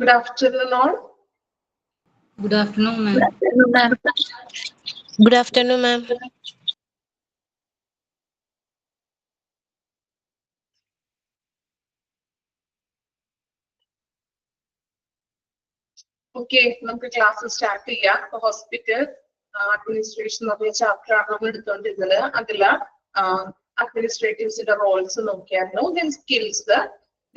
Good afternoon, all. Good afternoon, ma'am. Good afternoon, ma'am. Good afternoon, ma'am. Okay, നമുക്ക് class start ചെയ്യാം. Hospital administration എന്ന chapter ആണ് നമ്മൾ എടുത്തുകൊണ്ടിരുന്നത്. അതില് അഡ്മിനിസ്ട്രേറ്റീവ്സിന്റെ റോൾസ് നോക്കിയായിരുന്നു. ദെൻ സ്കിൽസ്,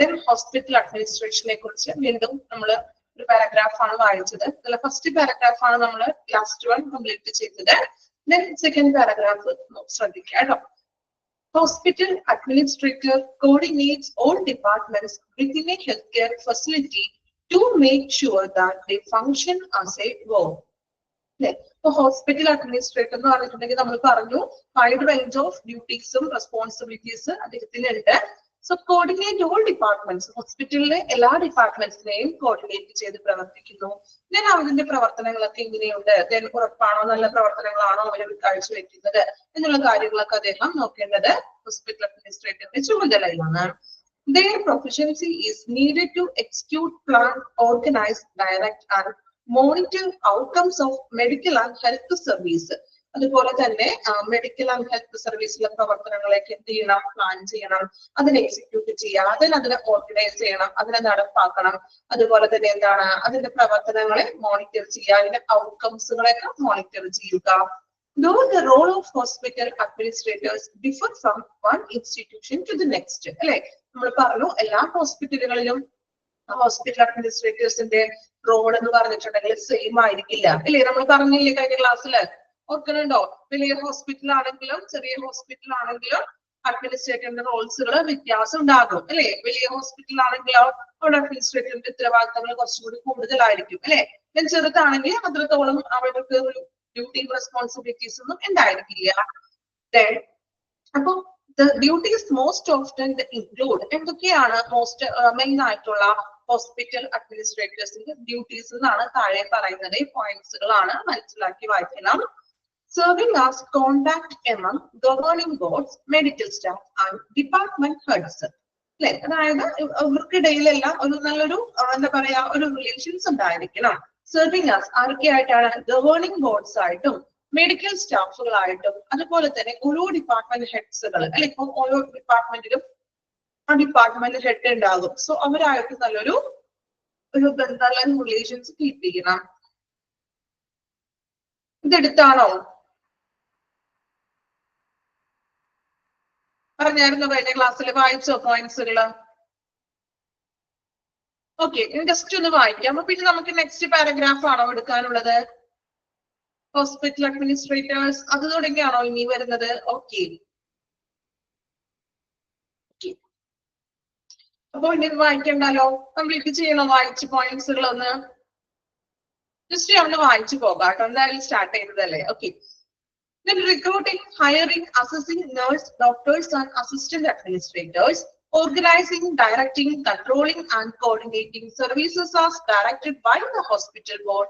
ദെൻ ഹോസ്പിറ്റൽ അഡ്മിനിസ്ട്രേഷനെ കുറിച്ച് വീണ്ടും നമ്മൾ ഒരു പാരഗ്രാഫ് ആണ് വായിച്ചത്. അതിലെ ഫസ്റ്റ് പാരഗ്രാഫ് ആണ് നമ്മൾ ലാസ്റ്റ് വൺ കംപ്ലീറ്റ് ചെയ്തത്. ദെൻ സെക്കൻഡ് പാരഗ്രാഫ് ശ്രദ്ധിക്കുക കേട്ടോ. Hospital administrator coordinates all departments within a healthcare facility to make sure that they function as a whole. Hospital administrator എന്ന് പറഞ്ഞിട്ടുണ്ടെങ്കിൽ നമ്മൾ പറഞ്ഞു വൈഡ് റേഞ്ച് ഓഫ് ഡ്യൂട്ടീസും റെസ്പോൺസിബിലിറ്റീസ് അദ്ദേഹത്തിനുണ്ട്. സോ കോർഡിനേറ്റ് ഓൾ ഡിപ്പാർട്ട്മെന്റ്സ്, ഹോസ്പിറ്റലിലെ എല്ലാ ഡിപ്പാർട്ട്മെന്റ്സിനെയും കോർഡിനേറ്റ് ചെയ്ത് പ്രവർത്തിക്കുന്നു. ദെൻ അതിന്റെ പ്രവർത്തനങ്ങളൊക്കെ എങ്ങനെയുണ്ട്, ദെൻ ഉറപ്പാണോ, നല്ല പ്രവർത്തനങ്ങളാണോ അവർ കാഴ്ചവെക്കുന്നത് എന്നുള്ള കാര്യങ്ങളൊക്കെ അദ്ദേഹം നോക്കേണ്ടത് ഹോസ്പിറ്റൽ അഡ്മിനിസ്ട്രേറ്ററിന്റെ ചുമതലയാണ്. Their proficiency is needed to execute, plan, organize, direct and monitor outcomes of medical and health service. അതുപോലെ തന്നെ മെഡിക്കൽ ആൻഡ് ഹെൽത്ത് സർവീസിലെ പ്രവർത്തനങ്ങളൊക്കെ എന്ത് ചെയ്യണം, പ്ലാൻ ചെയ്യണം, അതിനെ എക്സിക്യൂട്ട് ചെയ്യാം, അതിനെ ഓർഗനൈസ് ചെയ്യണം, അതിനെ നടപ്പാക്കണം. അതുപോലെ തന്നെ എന്താണ് അതിന്റെ പ്രവർത്തനങ്ങളെ മോണിറ്റർ ചെയ്യുക, അതിന്റെ ഔട്ട്കംസുകളൊക്കെ മോണിറ്റർ ചെയ്യുക. Though the role of hospital administrators differ from one institution to the next. അല്ലെ, നമ്മൾ പറഞ്ഞു എല്ലാ ഹോസ്പിറ്റലുകളിലും ഹോസ്പിറ്റൽ അഡ്മിനിസ്ട്രേറ്റേഴ്സിന്റെ റോൾ എന്ന് പറഞ്ഞിട്ടുണ്ടെങ്കിൽ സെയിം ആയിരിക്കില്ല. അല്ലേ, നമ്മൾ പറഞ്ഞില്ലേ കഴിഞ്ഞ ക്ലാസ്സിൽ, ഓർക്കുന്നുണ്ടോ? വലിയ ഹോസ്പിറ്റൽ ആണെങ്കിലും ചെറിയ ഹോസ്പിറ്റൽ ആണെങ്കിലും അഡ്മിനിസ്ട്രേറ്ററിന്റെ റോൾസുകൾ വ്യത്യാസം ഉണ്ടാകും. അല്ലെ, വലിയ ഹോസ്പിറ്റൽ ആണെങ്കിലോ അവിടെ അഡ്മിനിസ്ട്രേറ്ററിന്റെ ഉത്തരവാദിത്തങ്ങൾ കുറച്ചുകൂടി കൂടുതലായിരിക്കും. അല്ലെ, ചെറുതാണെങ്കിൽ അത്രത്തോളം അവർക്ക് ഒരു ഡ്യൂട്ടിയും റെസ്പോൺസിബിലിറ്റീസ് ഒന്നും ഉണ്ടായിരിക്കില്ല. അപ്പൊ ഡ്യൂട്ടീസ് മോസ്റ്റ് ഓഫ്റ്റൻ ഇൻക്ലൂഡ് എന്തൊക്കെയാണ് മോസ്റ്റ് മെയിൻ ആയിട്ടുള്ള ഹോസ്പിറ്റൽ അഡ്മിനിസ്ട്രേറ്റേഴ്സിന്റെ ഡ്യൂട്ടീസ് എന്നാണ് താഴെ പറയുന്നത്. പോയിന്റ്സുകളാണ്, മനസ്സിലാക്കി വായിക്കണം. Serving as contact among governing boards, medical staff and department heads. അല്ലെ, അതായത് ഇവർക്കിടയിലെല്ലാം ഒരു നല്ലൊരു എന്താ പറയാ ഒരു റിലേഷൻസ് ഉണ്ടായിരിക്കണം. സെർവിങ് ആസ് ആരൊക്കെയായിട്ടാണ്, ഗവേണിംഗ് ബോർഡ്സ് ആയിട്ടും മെഡിക്കൽ സ്റ്റാഫുകളായിട്ടും അതുപോലെ തന്നെ ഓരോ ഡിപ്പാർട്ട്മെന്റ് ഹെഡ്സുകൾ. അല്ലെ, ഇപ്പം ഓരോ ഡിപ്പാർട്ട്മെന്റിലും ആ ഡിപ്പാർട്ട്മെന്റ് ഹെഡ് ഉണ്ടാകും. സോ അവരായിട്ട് നല്ലൊരു ബന്ധം റിലേഷൻസ് കീപ്പ് ചെയ്യണം. ഇതെടുത്താണോ പറഞ്ഞായിരുന്നു കഴിഞ്ഞ ക്ലാസ്സിൽ, വായിച്ചോ പോയിന്റ്സുകള്? ഓക്കെ, ജസ്റ്റ് ഒന്ന് വായിക്കാം. പിന്നെ നമുക്ക് നെക്സ്റ്റ് പാരഗ്രാഫ് ആണോ എടുക്കാനുള്ളത്? ഹോസ്പിറ്റൽ അഡ്മിനിസ്ട്രേറ്റേഴ്സ് അത് തുടങ്ങിയാണോ ഇനി വരുന്നത്? ഓക്കെ, അപ്പൊ ഇനി വായിക്കണ്ടല്ലോ, കംപ്ലീറ്റ് ചെയ്യണോ? വായിച്ച് പോയിന്റ്സുകൾ ഒന്ന് ജസ്റ്റ് ഒന്ന് വായിച്ചു പോകാം കേട്ടോ, എന്തായാലും സ്റ്റാർട്ട് ചെയ്തതല്ലേ. Okay, then recruiting, hiring, assessing nurse, doctors and assistant administrators, organizing, directing, controlling and coordinating services as directed by the hospital board,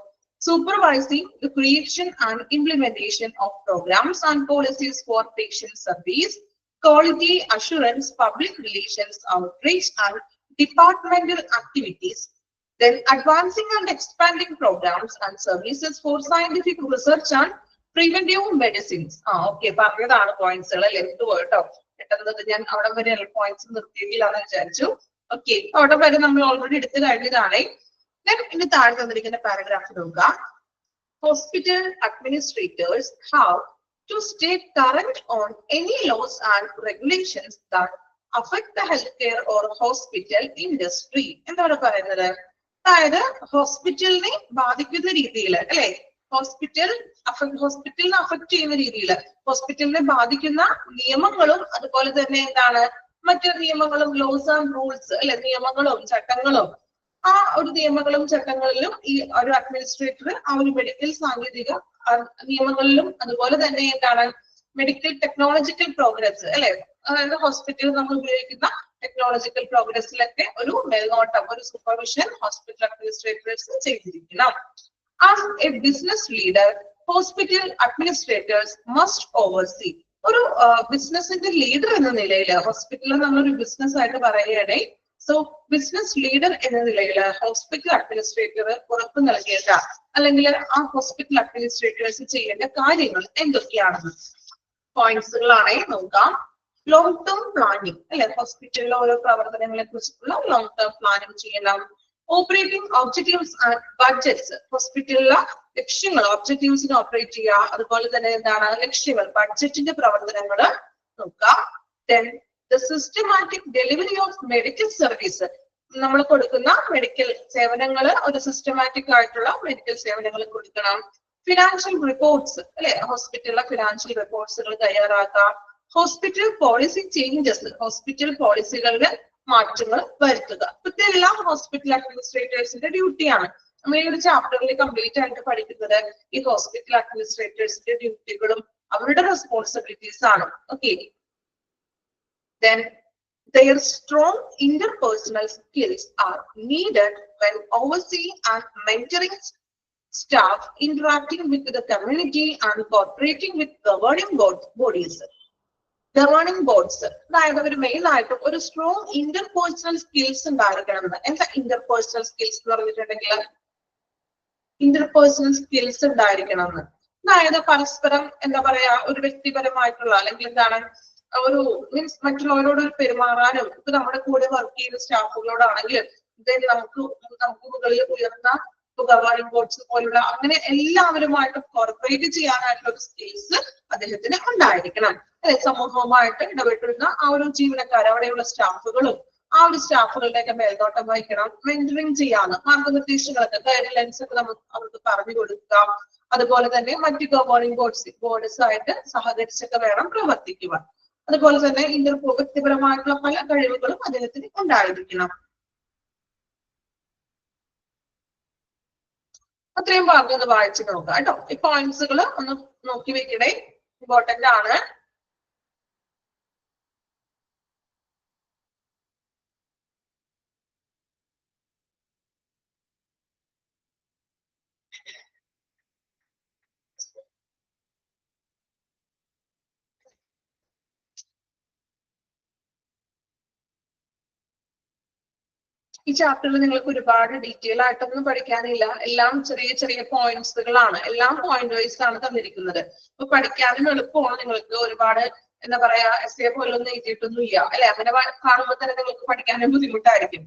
supervising the creation and implementation of programs and policies for patient service, quality assurance, public relations, outreach and departmental activities, then advancing and expanding programs and services for scientific research and preventive medicines. Okay, പറഞ്ഞതാണ് പോയിന്റ്സുകൾ. Length കേട്ടോ, പെട്ടെന്ന് ഞാൻ അവിടെ വരെ points നിർത്തിയെങ്കിലാന്ന് വിചാരിച്ചു. Okay, അവിടെ വരെ നമ്മൾ ഓൾറെഡി എടുത്തു കഴിഞ്ഞതാണ്. ഇനി താഴെ തന്നിരിക്കുന്ന പാരഗ്രാഫ് നോക്കുക. Hospital administrators have to stay current on any laws and regulations that affect the health care or hospital industry. എന്താണ് പറയുന്നത്? അതായത് ഹോസ്പിറ്റലിനെ ബാധിക്കുന്ന രീതിയിൽ, അല്ലെ, ഹോസ്പിറ്റലിനെ അഫക്ട് ചെയ്യുന്ന രീതിയിൽ ഹോസ്പിറ്റലിനെ ബാധിക്കുന്ന നിയമങ്ങളും അതുപോലെ തന്നെ എന്താണ് മറ്റു നിയമങ്ങളും, ലോസ് ആൻഡ് റൂൾസ്, അല്ലെ, നിയമങ്ങളും ചട്ടങ്ങളും, ആ ഒരു നിയമങ്ങളും ചട്ടങ്ങളിലും ഈ ഒരു അഡ്മിനിസ്ട്രേറ്റർ ആ ഒരു മെഡിക്കൽ സാങ്കേതിക നിയമങ്ങളിലും അതുപോലെ തന്നെ എന്താണ് മെഡിക്കൽ ടെക്നോളജിക്കൽ പ്രോഗ്രസ്, അല്ലെ, അതായത് ഹോസ്പിറ്റലിൽ നമ്മൾ ഉപയോഗിക്കുന്ന ടെക്നോളജിക്കൽ പ്രോഗ്രസിലൊക്കെ ഒരു മേൽനോട്ടം, ഒരു സൂപ്പർവിഷൻ ഹോസ്പിറ്റൽ അഡ്മിനിസ്ട്രേറ്റേഴ്സ് ചെയ്തിരിക്കണം. As a business leader, hospital administrators must oversee. ഒരു ബിസിനസിന്റെ ലീഡർ എന്ന നിലയിൽ ഹോസ്പിറ്റലിൽ നമ്മളൊരു ബിസിനസ് ആയിട്ട് പറയുകയാണെങ്കിൽ സോ ബിസിനസ് ലീഡർ എന്ന നിലയിൽ ഹോസ്പിറ്റൽ അഡ്മിനിസ്ട്രേറ്റർ ഉറപ്പ് നൽകേണ്ട അല്ലെങ്കിൽ ആ ഹോസ്പിറ്റൽ അഡ്മിനിസ്ട്രേറ്റേഴ്സ് ചെയ്യേണ്ട കാര്യങ്ങൾ എന്തൊക്കെയാണെന്ന് പോയിന്റ്സുകളാണ് നോക്കാം. ലോങ് ടേം പ്ലാനിങ് അല്ലെ, ഹോസ്പിറ്റലിലെ ഓരോ പ്രവർത്തനങ്ങളെ കുറിച്ചിട്ടുള്ള ലോങ് ടേം പ്ലാനിങ് ചെയ്യണം. ഓപ്പറേറ്റിംഗ് ഒബ്ജക്റ്റീവ്സ് ആൻഡ് ബഡ്ജറ്റ്സ്, ഹോസ്പിറ്റലിലെ ലക്ഷ്യങ്ങൾ ഒബ്ജക്റ്റീവ്സിന് ഓപ്പറേറ്റ് ചെയ്യുക, അതുപോലെ തന്നെ എന്താണ് ലക്ഷ്യങ്ങൾ ബഡ്ജറ്റിന്റെ പ്രവർത്തനങ്ങൾ നോക്കാം. Then the systematic delivery of medical service, നമ്മൾ കൊടുക്കുന്ന മെഡിക്കൽ സേവനങ്ങൾ ഒരു സിസ്റ്റമാറ്റിക് ആയിട്ടുള്ള മെഡിക്കൽ സേവനങ്ങൾ കൊടുക്കണം. ഫിനാൻഷ്യൽ റിപ്പോർട്ട്സ് അല്ലെ, ഹോസ്പിറ്റലിലെ ഫിനാൻഷ്യൽ റിപ്പോർട്ട്സുകൾ തയ്യാറാക്കാം. ഹോസ്പിറ്റൽ പോളിസി ചേഞ്ചസ്, ഹോസ്പിറ്റൽ പോളിസികളിൽ മാറ്റങ്ങൾ വരുത്തുക. ഇതെല്ലാം ഹോസ്പിറ്റൽ അഡ്മിനിസ്ട്രേറ്റേഴ്സിന്റെ ഡ്യൂട്ടിയാണ്. നമ്മൾ ഈ ഒരു ചാപ്റ്ററിൽ കംപ്ലീറ്റ് ആയിട്ട് പഠിക്കുന്നത് ഈ ഹോസ്പിറ്റൽ അഡ്മിനിസ്ട്രേറ്റേഴ്സിന്റെ ഡ്യൂട്ടികളും അവരുടെ റെസ്പോൺസിബിലിറ്റീസ് ആണ്. Okay, then their strong interpersonal skills are needed when overseeing and mentoring staff, interacting with the community and cooperating with governing bodies. Governing boards, അതായത് ഒരു മെയിൻ ആയിട്ടും ഒരു സ്ട്രോങ് ഇന്റർപേഴ്സണൽ സ്കിൽസ് ഉണ്ടായിരിക്കണം. എന്താ ഇന്റർപേഴ്സണൽ സ്കിൽസ് എന്ന് പറഞ്ഞിട്ടുണ്ടെങ്കിൽ interpersonal skills ഉണ്ടായിരിക്കണം എന്ന്, അതായത് പരസ്പരം എന്താ പറയാ ഒരു വ്യക്തിപരമായിട്ടുള്ള അല്ലെങ്കിൽ എന്താണ് ഒരു മീൻസ് മറ്റുള്ളവരോട് പെരുമാറാനും, ഇപ്പൊ നമ്മുടെ കൂടെ വർക്ക് ചെയ്യുന്ന സ്റ്റാഫുകളോടാണെങ്കിൽ നമുക്ക് മുകളിൽ ഉയർന്ന ഗവർണിംഗ് ബോർഡ്സ് പോലുള്ള അങ്ങനെ എല്ലാവരുമായിട്ട് കോർപ്പറേറ്റ് ചെയ്യാനായിട്ടുള്ള ഒരു സ്കിൽസ് അദ്ദേഹത്തിന് ഉണ്ടായിരിക്കണം. അല്ലെ, സമൂഹവുമായിട്ട് ഇടപെട്ടിരുന്ന ആ ഒരു ജീവനക്കാർ, അവിടെയുള്ള സ്റ്റാഫുകളും ആ ഒരു സ്റ്റാഫുകളുടെയൊക്കെ മേൽനോട്ടം വഹിക്കണം. മെന്ററിങ് ചെയ്യാന്ന്, മാർഗനിർദ്ദേശങ്ങളൊക്കെ ഗൈഡ് ലൈൻസ് ഒക്കെ നമുക്ക് അവർക്ക് പറഞ്ഞു കൊടുക്കാം. അതുപോലെ തന്നെ മറ്റ് ഗവർണിംഗ് ബോർഡ്സ് ആയിട്ട് സഹകരിച്ചൊക്കെ വേണം പ്രവർത്തിക്കുവാൻ. അതുപോലെ തന്നെ വ്യക്തിപരമായിട്ടുള്ള പല കഴിവുകളും അദ്ദേഹത്തിന് ഉണ്ടായിരിക്കണം. അത്രയും ഭാഗം ഒന്ന് വായിച്ചു നോക്കാം കേട്ടോ. ഈ പോയിന്റ്സുകൾ ഒന്ന് നോക്കി വെക്കണേ, ഇമ്പോർട്ടന്റ് ആണ്. ഈ ചാപ്റ്ററിൽ നിങ്ങൾക്ക് ഒരുപാട് ഡീറ്റെയിൽ ആയിട്ടൊന്നും പഠിക്കാനില്ല. എല്ലാം ചെറിയ ചെറിയ പോയിന്റ്സുകളാണ്, എല്ലാം പോയിന്റ് വൈസ് ആണ് തന്നിരിക്കുന്നത്. അപ്പൊ പഠിക്കാനും എളുപ്പമാണ്. നിങ്ങൾക്ക് ഒരുപാട് എന്താ പറയാ എസ്സേ പോലൊന്നും എഴുതിയിട്ടൊന്നും ഇല്ല അല്ലെ, അങ്ങനെ കാണുമ്പോൾ തന്നെ നിങ്ങൾക്ക് പഠിക്കാനും ബുദ്ധിമുട്ടായിരിക്കും.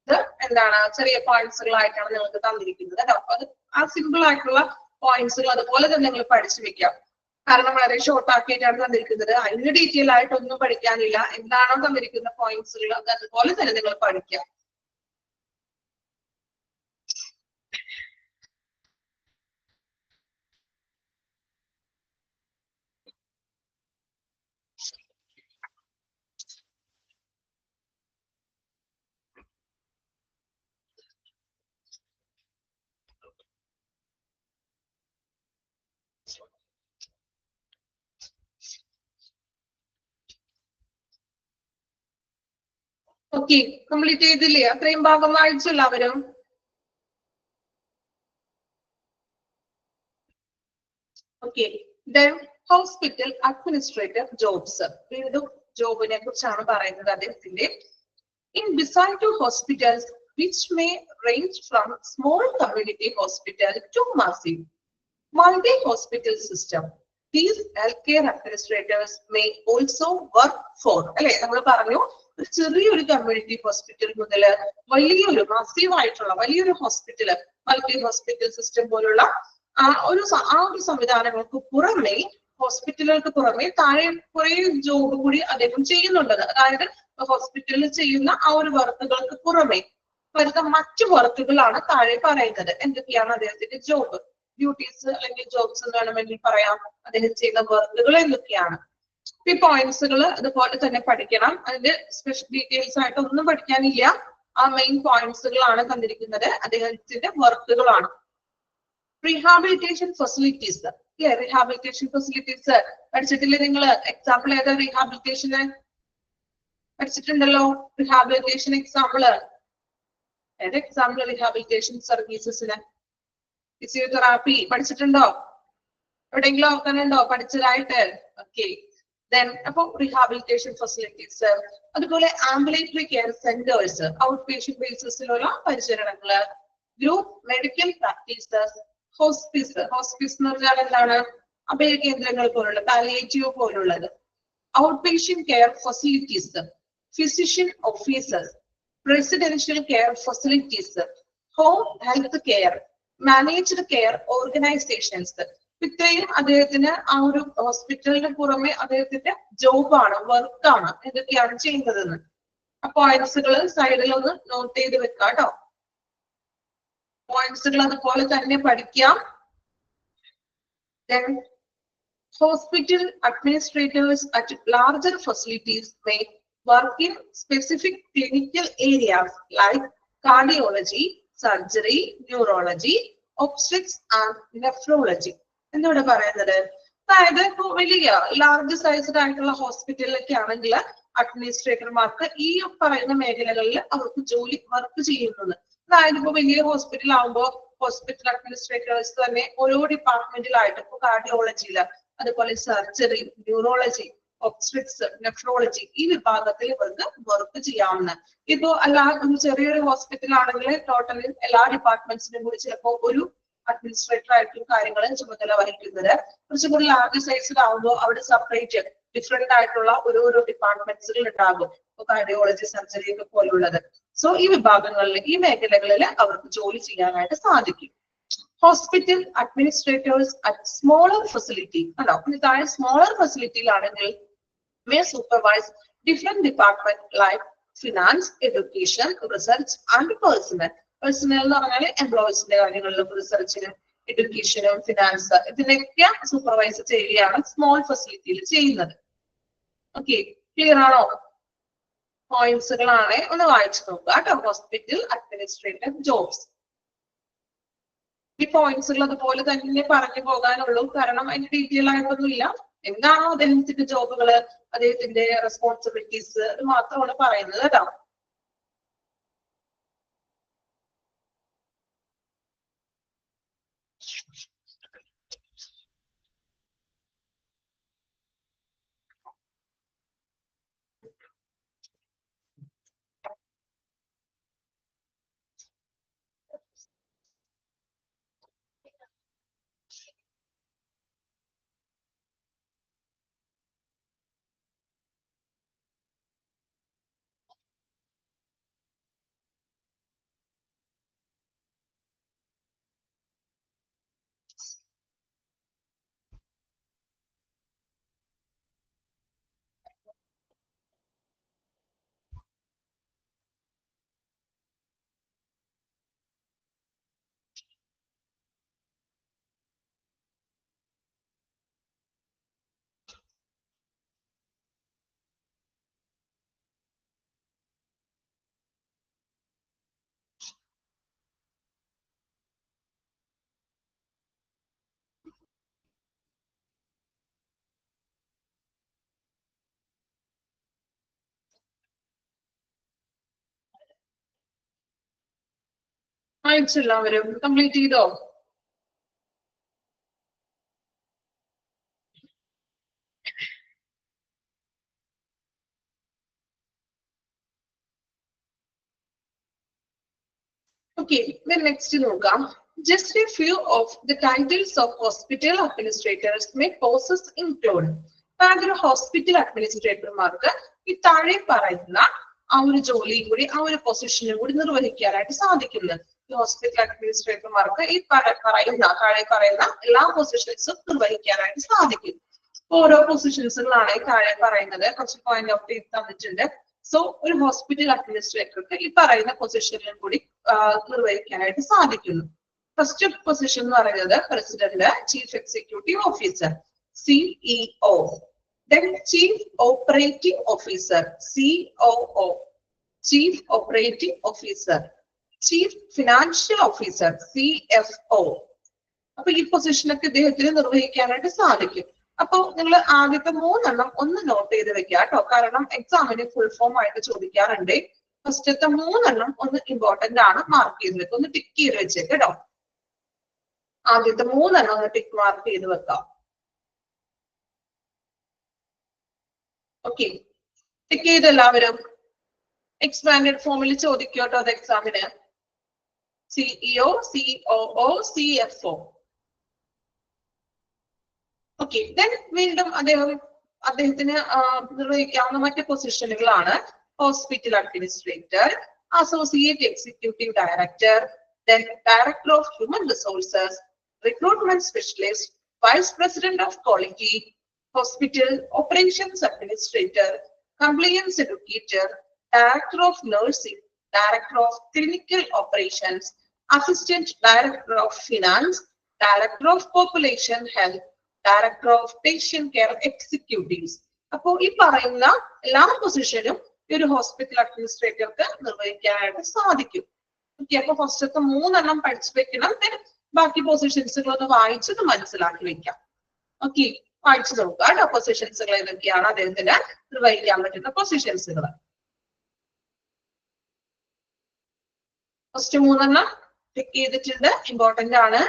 ഇത് എന്താണ് ചെറിയ പോയിന്റ്സുകളായിട്ടാണ് നിങ്ങൾക്ക് തന്നിരിക്കുന്നത്. അപ്പൊ അത് ആ സിമ്പിൾ ആയിട്ടുള്ള പോയിന്റ്സുകൾ അതുപോലെ തന്നെ നിങ്ങൾ പഠിച്ചു വെക്കാം. കാരണം വളരെ ഷോർട്ട് ആക്കിയിട്ടാണ് തന്നിരിക്കുന്നത്. അതിന് ഡീറ്റെയിൽ ആയിട്ടൊന്നും പഠിക്കാനില്ല. എന്താണോ തന്നിരിക്കുന്ന പോയിന്റ്സുകൾ അത് അതുപോലെ തന്നെ നിങ്ങൾ പഠിക്കാം. ഓക്കെ, കംപ്ലീറ്റ് ചെയ്തില്ലേ? അത്രയും ഭാഗം വായിച്ചു എല്ലാവരും? Okay, then hospital administrator jobs, വീണ്ടും ജോബിനെ കുറിച്ചാണ് പറയുന്നത് അദ്ദേഹത്തിന്റെ. In beside to hospitals which may range from small community hospital to massive multi-hospital system, these healthcare administrators may also work for, അല്ലെ നമ്മൾ പറഞ്ഞു ചെറിയൊരു കമ്മ്യൂണിറ്റി ഹോസ്പിറ്റൽ മുതൽ വലിയൊരു മാസീവ് ആയിട്ടുള്ള വലിയൊരു ഹോസ്പിറ്റൽ, മൾട്ടി ഹോസ്പിറ്റൽ സിസ്റ്റം പോലുള്ള ആ ഒരു സംവിധാനങ്ങൾക്ക് പുറമെ, ഹോസ്പിറ്റലുകൾക്ക് പുറമെ താഴെ കുറെ ജോബ് കൂടി അദ്ദേഹം ചെയ്യുന്നുണ്ട്. അതായത് ഹോസ്പിറ്റലിൽ ചെയ്യുന്ന ആ ഒരു വർക്കുകൾക്ക് പുറമെ വരുന്ന മറ്റു വർക്കുകളാണ് താഴെ പറയുന്നത്. എന്തൊക്കെയാണ് അദ്ദേഹത്തിന്റെ ജോബ് ഡ്യൂട്ടീസ് അല്ലെങ്കിൽ ജോബ്സ് എന്ന് വേണമെങ്കിൽ പറയാം. അദ്ദേഹം ചെയ്യുന്ന വർക്കുകൾ എന്തൊക്കെയാണ്? ഈ പോയിന്റ്സുകൾ അതുപോലെ തന്നെ പഠിക്കണം. അതിന്റെ സ്പെഷ്യൽ ഡീറ്റെയിൽസ് ആയിട്ട് ഒന്നും പഠിക്കാനില്ല. ആ മെയിൻ പോയിന്റ്സുകളാണ് തന്നിരിക്കുന്നത്. അദ്ദേഹത്തിന്റെ വർക്കുകളാണ്. റീഹാബിലിറ്റേഷൻ ഫെസിലിറ്റീസ്, അല്ലെ, റീഹാബിലിറ്റേഷൻ ഫെസിലിറ്റീസ് പഠിച്ചിട്ടില്ലേ നിങ്ങൾ? എക്സാമ്പിൾ ഏതാ റീഹാബിലിറ്റേഷന്? പഠിച്ചിട്ടുണ്ടല്ലോ റീഹാബിലിറ്റേഷൻ എക്സാമ്പിള്. ഏത് എക്സാമ്പിൾ റീഹാബിലിറ്റേഷൻ സർവീസസിന്? ഫിസിയോതെറാപ്പി പഠിച്ചിട്ടുണ്ടോ? എവിടെയെങ്കിലും ഓർക്കാനുണ്ടോ പഠിച്ചതായിട്ട്? ഓക്കെ, Then അപ്പൊ റീഹാബിലിറ്റേഷൻ ഫെസിലിറ്റീസ്, അതുപോലെ ambulatory care centres, out patient ബേസിസിലുള്ള പരിചരണങ്ങള്, group medical practices, hospice. Hospice എന്ന് പറഞ്ഞാൽ എന്താണ്? അഭയ കേന്ദ്രങ്ങൾ പോലുള്ള, പാലിയേറ്റീവ് പോലുള്ളത്. Out patient care facilities, physician officers, residential care facilities, home health care, managed care organisations. ഇത്രയും അദ്ദേഹത്തിന് ആ ഒരു ഹോസ്പിറ്റലിന് പുറമെ അദ്ദേഹത്തിന്റെ ജോബാണ്, വർക്കാണ്, എന്തൊക്കെയാണ് ചെയ്യുന്നതെന്ന്. ആ പോയിന്റ്സുകൾ സൈഡിൽ ഒന്ന് നോട്ട് ചെയ്ത് വെക്കാം കേട്ടോ. പോയിന്റ്സുകൾ അതുപോലെ തന്നെ പഠിക്കാം. Then hospital administrators at larger facilities may work in specific clinical areas like cardiology, surgery, neurology, obstetrics and nephrology. എന്നിവിടെ പറയുന്നത്, അതായത് ഇപ്പൊ വലിയ ലാർജ് സൈസ്ഡ് ആയിട്ടുള്ള ഹോസ്പിറ്റലിലൊക്കെ ആണെങ്കിൽ അഡ്മിനിസ്ട്രേറ്റർമാർക്ക് ഈ പറയുന്ന മേഖലകളിൽ അവർക്ക് ജോലി വർക്ക് ചെയ്യുന്നത്. അതായത് ഇപ്പൊ വലിയ ഹോസ്പിറ്റൽ ആകുമ്പോൾ ഹോസ്പിറ്റൽ അഡ്മിനിസ്ട്രേറ്റേഴ്സ് തന്നെ ഓരോ ഡിപ്പാർട്ട്മെന്റിലായിട്ട്, ഇപ്പൊ കാർഡിയോളജിയില്, അതുപോലെ സർജറി, ന്യൂറോളജി, ഒബ്സ്ട്രിക്സ്, നെഫ്രോളജി, ഈ വിഭാഗത്തിൽ ഇവർക്ക് വർക്ക് ചെയ്യാവുന്ന. ഇപ്പോ അല്ലാതെ ചെറിയൊരു ഹോസ്പിറ്റൽ ആണെങ്കിൽ ടോട്ടലി എല്ലാ ഡിപ്പാർട്ട്മെന്റ്സിനും കൂടി ചിലപ്പോൾ ഒരു അഡ്മിനിസ്ട്രേറ്റർ ആയിട്ടും കാര്യങ്ങൾ ചുമതല വഹിക്കുന്നത്. കുറച്ചും കൂടി ലാർജ് സൈസിലാവുമ്പോൾ അവിടെ സെപ്പറേറ്റ് ഡിഫറെന്റ് ആയിട്ടുള്ള ഓരോരോ ഡിപ്പാർട്ട്മെന്റ്സുകൾ ഉണ്ടാകും. ഇപ്പൊ കാർഡിയോളജി, സർജറി ഒക്കെ പോലുള്ളത്. സോ ഈ വിഭാഗങ്ങളിൽ, ഈ മേഖലകളിൽ അവർക്ക് ജോലി ചെയ്യാനായിട്ട് സാധിക്കും. Hospital administrators at smaller facility, അല്ലോ താഴെ smaller ഫെസിലിറ്റിയിലാണെങ്കിൽ may supervise different department like finance, education, research and personnel. Personnel എന്ന് പറഞ്ഞാൽ എംപ്ലോയീസിന്റെ കാര്യങ്ങളിലും റിസർച്ചിനും എഡ്യൂക്കേഷനും ഫിനാൻസ് ഇതിനൊക്കെ സൂപ്പർവൈസ് ചെയ്യുകയാണ് സ്മോൾ ഫെസിലിറ്റിയിൽ ചെയ്യുന്നത്. ഓക്കെ, ക്ലിയർ ആണോ? പോയിന്റ്സുകളാണ്, ഒന്ന് വായിച്ചു നോക്കുക കേട്ടോ. Hospital administrator jobs. ഈ പോയിന്റ്സുകൾ അതുപോലെ തന്നെ പറഞ്ഞു പോകാനുള്ളൂ, കാരണം അതിന്റെ ഡീറ്റെയിൽ ആയിട്ടൊന്നുമില്ല. എന്താണോ അദ്ദേഹത്തിന്റെ ജോബുകള്, അദ്ദേഹത്തിന്റെ റെസ്പോൺസിബിലിറ്റീസ്, അത് മാത്രമാണ് പറയുന്നത് കേട്ടോ. വായിച്ചെല്ലാവരും കംപ്ലീറ്റ് ചെയ്തോ? Okay, then next നോക്കാം. Just a few of the titles of hospital administrators may possess include. അതൊരു ഹോസ്പിറ്റൽ അഡ്മിനിസ്ട്രേറ്റർമാർക്ക് ഈ താഴെ പറയുന്ന ആ ഒരു ജോലിയും കൂടി, ആ ഒരു പൊസിഷനും കൂടി നിർവഹിക്കാനായിട്ട് സാധിക്കുന്നത്. ഈ ഹോസ്പിറ്റൽ അഡ്മിനിസ്ട്രേറ്റർമാർക്ക് ഈ താഴെ പറയുന്ന എല്ലാ പൊസിഷൻസും നിർവഹിക്കാനായിട്ട് സാധിക്കും. ഓരോ പൊസിഷൻസുകളാണ് താഴെ പറയുന്നത്. കുറച്ച് പോയിന്റ് ഔട്ട് ചെയ്ത് തന്നിട്ടുണ്ട്. സോ ഒരു ഹോസ്പിറ്റൽ അഡ്മിനിസ്ട്രേറ്റർക്ക് ഈ പറയുന്ന പൊസിഷനിലും കൂടി നിർവഹിക്കാനായിട്ട് സാധിക്കുന്നു. ഫസ്റ്റ് പൊസിഷൻ എന്ന് പറയുന്നത് president, chief executive officer, CEO. Then Chief Operating Officer, COO, Chief Operating Officer, Chief Financial Officer, CFO. അപ്പൊ ഈ പൊസിഷനൊക്കെ ഇദ്ദേഹത്തിന് നിർവഹിക്കാനായിട്ട് സാധിക്കും. അപ്പൊ നിങ്ങൾ ആദ്യത്തെ 3 ഒന്ന് നോട്ട് ചെയ്ത് വെക്കുക കേട്ടോ, കാരണം എക്സാമിന് ഫുൾ ഫോം ആയിട്ട് ചോദിക്കാറുണ്ട്. ഫസ്റ്റത്തെ 3 ഒന്ന് ഇമ്പോർട്ടന്റ് ആണ്, മാർക്ക് ചെയ്ത് വെക്കുക, ഒന്ന് ടിക്ക് ചെയ്ത് വെച്ചേക്ക് കേട്ടോ. ആദ്യത്തെ 3 ഒന്ന് ടിക്ക് മാർക്ക് ചെയ്ത് വെക്കാം. ഓക്കെ, ടിക്ക് ചെയ്ത് എല്ലാവരും. എക്സ്പാൻഡഡ് ഫോമിൽ ചോദിക്കോട്ടോ അത് എക്സാമിന്. CEO, COO, CFO. Okay, then വീണ്ടും അദ്ദേഹത്തിന് നിർവഹിക്കാവുന്ന മറ്റ് പൊസിഷനുകളാണ് hospital administrator, associate executive director, then director of human resources, recruitment specialist, vice president of quality, hospital operations administrator, compliance educator, director of nursing, director of clinical operations, assistant director of finance, director of population health, director of patient care executives. അപ്പോൾ ഈ പറയുന്ന എല്ലാ പൊസിഷനും ഈ ഒരു hospital അഡ്മിനിസ്ട്രേറ്റർക്ക് നിർവഹിക്കാനായിട്ട് സാധിക്കും. Okay, അപ്പൊ ഫസ്റ്റത്തെ 3 പഠിച്ചു വെക്കണം. ബാക്കി പൊസിഷൻസുകൾ ഒന്ന് വായിച്ചത് മനസ്സിലാക്കി വെക്കാം. ഓക്കെ, വായിച്ചു നോക്കുക കേട്ടോ. പൊസിഷൻസുകൾ ഏതൊക്കെയാണ് അദ്ദേഹത്തിന് നിർവഹിക്കാൻ പറ്റുന്ന പൊസിഷൻസുകൾ. ഫസ്റ്റ് 3 ടിക്ക് ചെയ്തിട്ടുണ്ട്, ഇമ്പോർട്ടന്റ് ആണ്.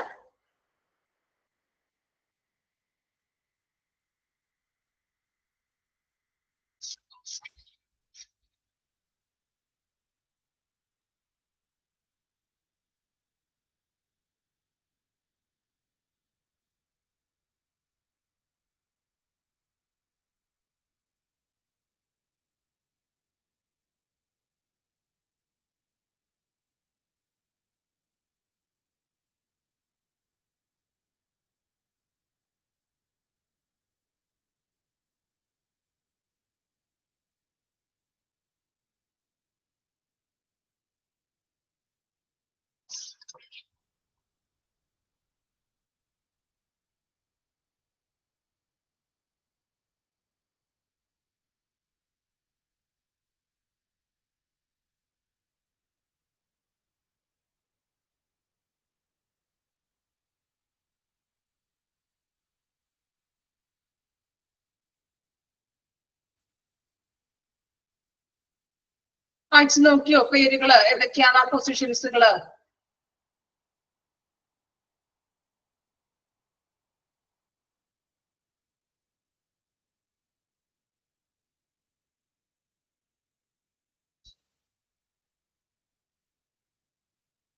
വായിച്ചു നോക്കിയോ പേരുകള് ഏതൊക്കെയാണ് ആ പൊസിഷൻസുകള്?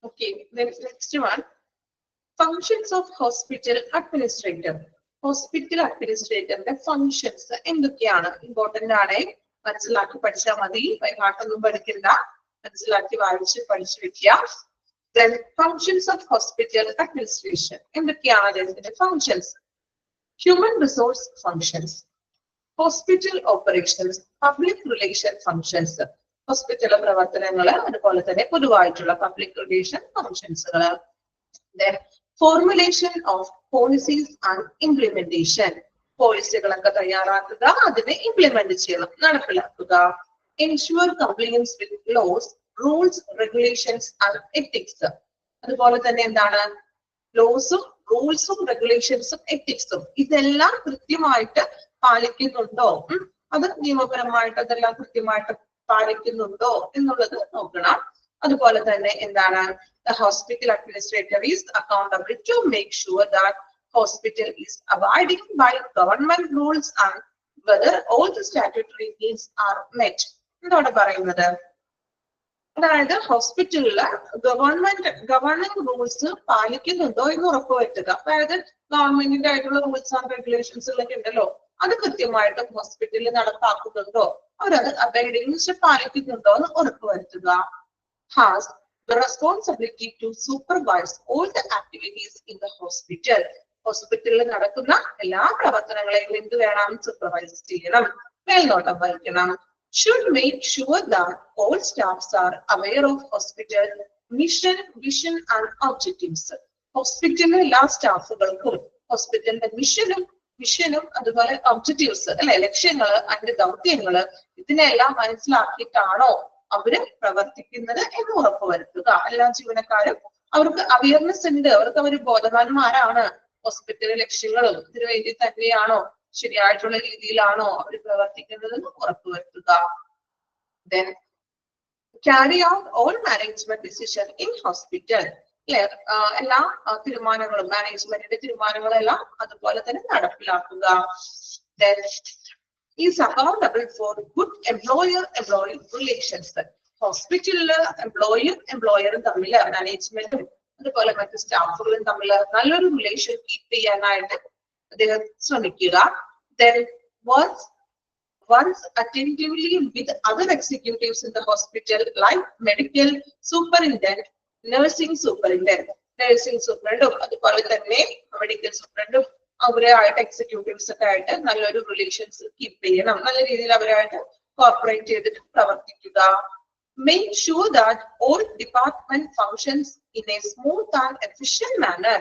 Okay, then next one, functions of hospital administrator. ഹോസ്പിറ്റൽ അഡ്മിനിസ്ട്രേറ്ററിന്റെ ഫങ്ഷൻസ് എന്തൊക്കെയാണ്? ഇമ്പോർട്ടന്റ് ആണ്, മനസ്സിലാക്കി പഠിച്ചാൽ മതി. പാട്ടൊന്നും പഠിക്കണ്ട, മനസ്സിലാക്കി വായിച്ച് പഠിച്ചു വെക്കുക. Then functions of hospital administration. എന്തൊക്കെയാണ് അദ്ദേഹത്തിന്റെ functions? Human resource functions, hospital operations, public relation functions, hospital പ്രവർത്തനങ്ങള്, അതുപോലെ തന്നെ പൊതുവായിട്ടുള്ള പബ്ലിക് റിലേഷൻ ഫങ്ഷൻസുകള്. Then formulation of policies and implementation. പോളിസികളൊക്കെ തയ്യാറാക്കുക, അതിനെ ഇംപ്ലിമെന്റ് ചെയ്യണം, നടപ്പിലാക്കുക. Ensure compliance with laws, rules, regulations and ethics. അതുപോലെ തന്നെ എന്താണ്? ലോസും റൂൾസും റെഗുലേഷൻസും എത്തിക്സും ഇതെല്ലാം കൃത്യമായിട്ട് പാലിക്കുന്നുണ്ടോ, അത് നിയമപരമായിട്ട് അതെല്ലാം കൃത്യമായിട്ട് പാലിക്കുന്നുണ്ടോ എന്നുള്ളത് നോക്കണം. അതുപോലെ തന്നെ എന്താണ്? The hospital administrator is accountable to make sure that hospital is abiding by government rules and whether all the statutory needs are met. എന്താണ് പറയുന്നത്? അതായത് ഹോസ്പിറ്റലില് ഗവൺമെന്റ് റൂൾസ് പാലിക്കുന്നുണ്ടോ എന്ന് ഉറപ്പുവരുത്തുക. അതായത് ഗവൺമെന്റിന്റെ ആയിട്ടുള്ള റൂൾസ് ആൻഡ് റെഗുലേഷൻസുകളൊക്കെ ഉണ്ടല്ലോ, അത് കൃത്യമായിട്ട് ഹോസ്പിറ്റലിൽ നടപ്പാക്കുന്നുണ്ടോ, അവരത് അബൈഡിങ് പാലിക്കുന്നുണ്ടോ എന്ന് ഉറപ്പുവരുത്തുക. Has the responsibility to supervise all the activities in the hospital. ഹോസ്പിറ്റലിൽ നടക്കുന്ന എല്ലാ പ്രവർത്തനങ്ങളെയും എന്ത് വേണം? സൂപ്പർവൈസ് ചെയ്യണം, മേൽനോട്ടം വഹിക്കണം. Should make sure that all staffs are aware of hospital mission, vision and objectives. ഹോസ്പിറ്റലിലെ എല്ലാ സ്റ്റാഫുകൾക്കും ഹോസ്പിറ്റലിന്റെ വിഷനും അതുപോലെ ഒബ്ജക്റ്റീവ്സ് അല്ലെ, ലക്ഷ്യങ്ങള്, അതിന്റെ ദൗത്യങ്ങള്, ഇതിനെല്ലാം മനസ്സിലാക്കിയിട്ടാണോ അവര് പ്രവർത്തിക്കുന്നത് എന്ന് ഉറപ്പുവരുത്തുക. എല്ലാ ജീവനക്കാരും അവർക്ക് അവയർനെസ് ഉണ്ട്, അവർ ബോധവാന്മാരാണ്. ഹോസ്പിറ്റലിലെ ലക്ഷ്യങ്ങളും ഇതിനു വേണ്ടി തന്നെയാണോ, ശരിയായിട്ടുള്ള രീതിയിലാണോ അവർ പ്രവർത്തിക്കുന്നതെന്ന് ഉറപ്പുവരുത്തുക. Then carry out all management decision in hospital. എല്ലാ തീരുമാനങ്ങളും, മാനേജ്മെന്റിന്റെ തീരുമാനങ്ങളെല്ലാം അതുപോലെ തന്നെ നടപ്പിലാക്കുക. Then is accountable for good employer-employee relations. ഹോസ്പിറ്റലില് എംപ്ലോയറും തമ്മിൽ മാനേജ്മെന്റും അതുപോലെ മറ്റു സ്റ്റാഫുകളും തമ്മിൽ നല്ലൊരു റിലേഷൻ കീപ്പ് ചെയ്യാനായിട്ട് അദ്ദേഹം ശ്രമിക്കുക. Then works attentively with other executives in the hospital like medical superintendent, nursing superintendent, അതുപോലെ തന്നെ മെഡിക്കൽ സൂപ്രണ്ടും അവരായിട്ട് എക്സിക്യൂട്ടീവ്സ് ഒക്കെ ആയിട്ട് നല്ലൊരു റിലേഷൻസ് കീപ്പ് ചെയ്യണം. നല്ല രീതിയിൽ അവരായിട്ട് കോർപ്പറേറ്റ് ചെയ്തിട്ട് പ്രവർത്തിക്കുക. Make sure that all department functions in a smooth and efficient manner.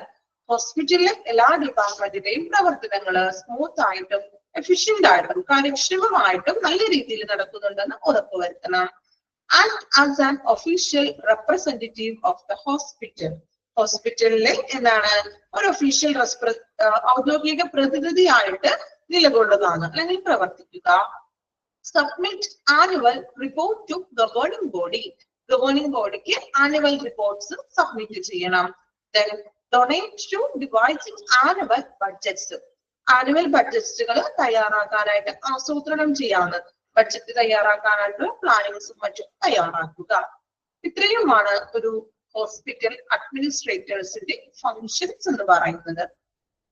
ഹോസ്പിറ്റലിലെ എല്ലാ ഡിപ്പാർട്ട്മെന്റിന്റെയും പ്രവർത്തനങ്ങള് സ്മൂത്ത് ആയിട്ടും എഫിഷ്യന്റ് ആയിട്ടും കാര്യക്ഷമമായിട്ടും നല്ല രീതിയിൽ നടക്കുന്നുണ്ടെന്ന് ഉറപ്പുവരുത്തണം. Act as an official representative of the hospital. ഹോസ്പിറ്റലിലെ എന്താണ് ഒരു ഒഫീഷ്യൽ ഔദ്യോഗിക പ്രതിനിധിയായിട്ട് നിലകൊള്ളുന്നതാണ് അല്ലെങ്കിൽ പ്രവർത്തിക്കുക. Submit annual report to governing body. Governing bodyക്ക് annual reports submit ചെയ്യണം. Then donate to devising annual budgets. Annual ബഡ്ജറ്റുകൾ തയ്യാറാക്കാനായിട്ട് ആസൂത്രണം ചെയ്യാവുന്ന ബഡ്ജറ്റ് തയ്യാറാക്കാനായിട്ട് പ്ലാനിങ്സും മറ്റും തയ്യാറാക്കുക. ഇത്രയുമാണ് ഒരു ഹോസ്പിറ്റൽ അഡ്മിനിസ്ട്രേറ്റേഴ്സിന്റെ ഫങ്ഷൻസ് എന്ന് പറയുന്നത്.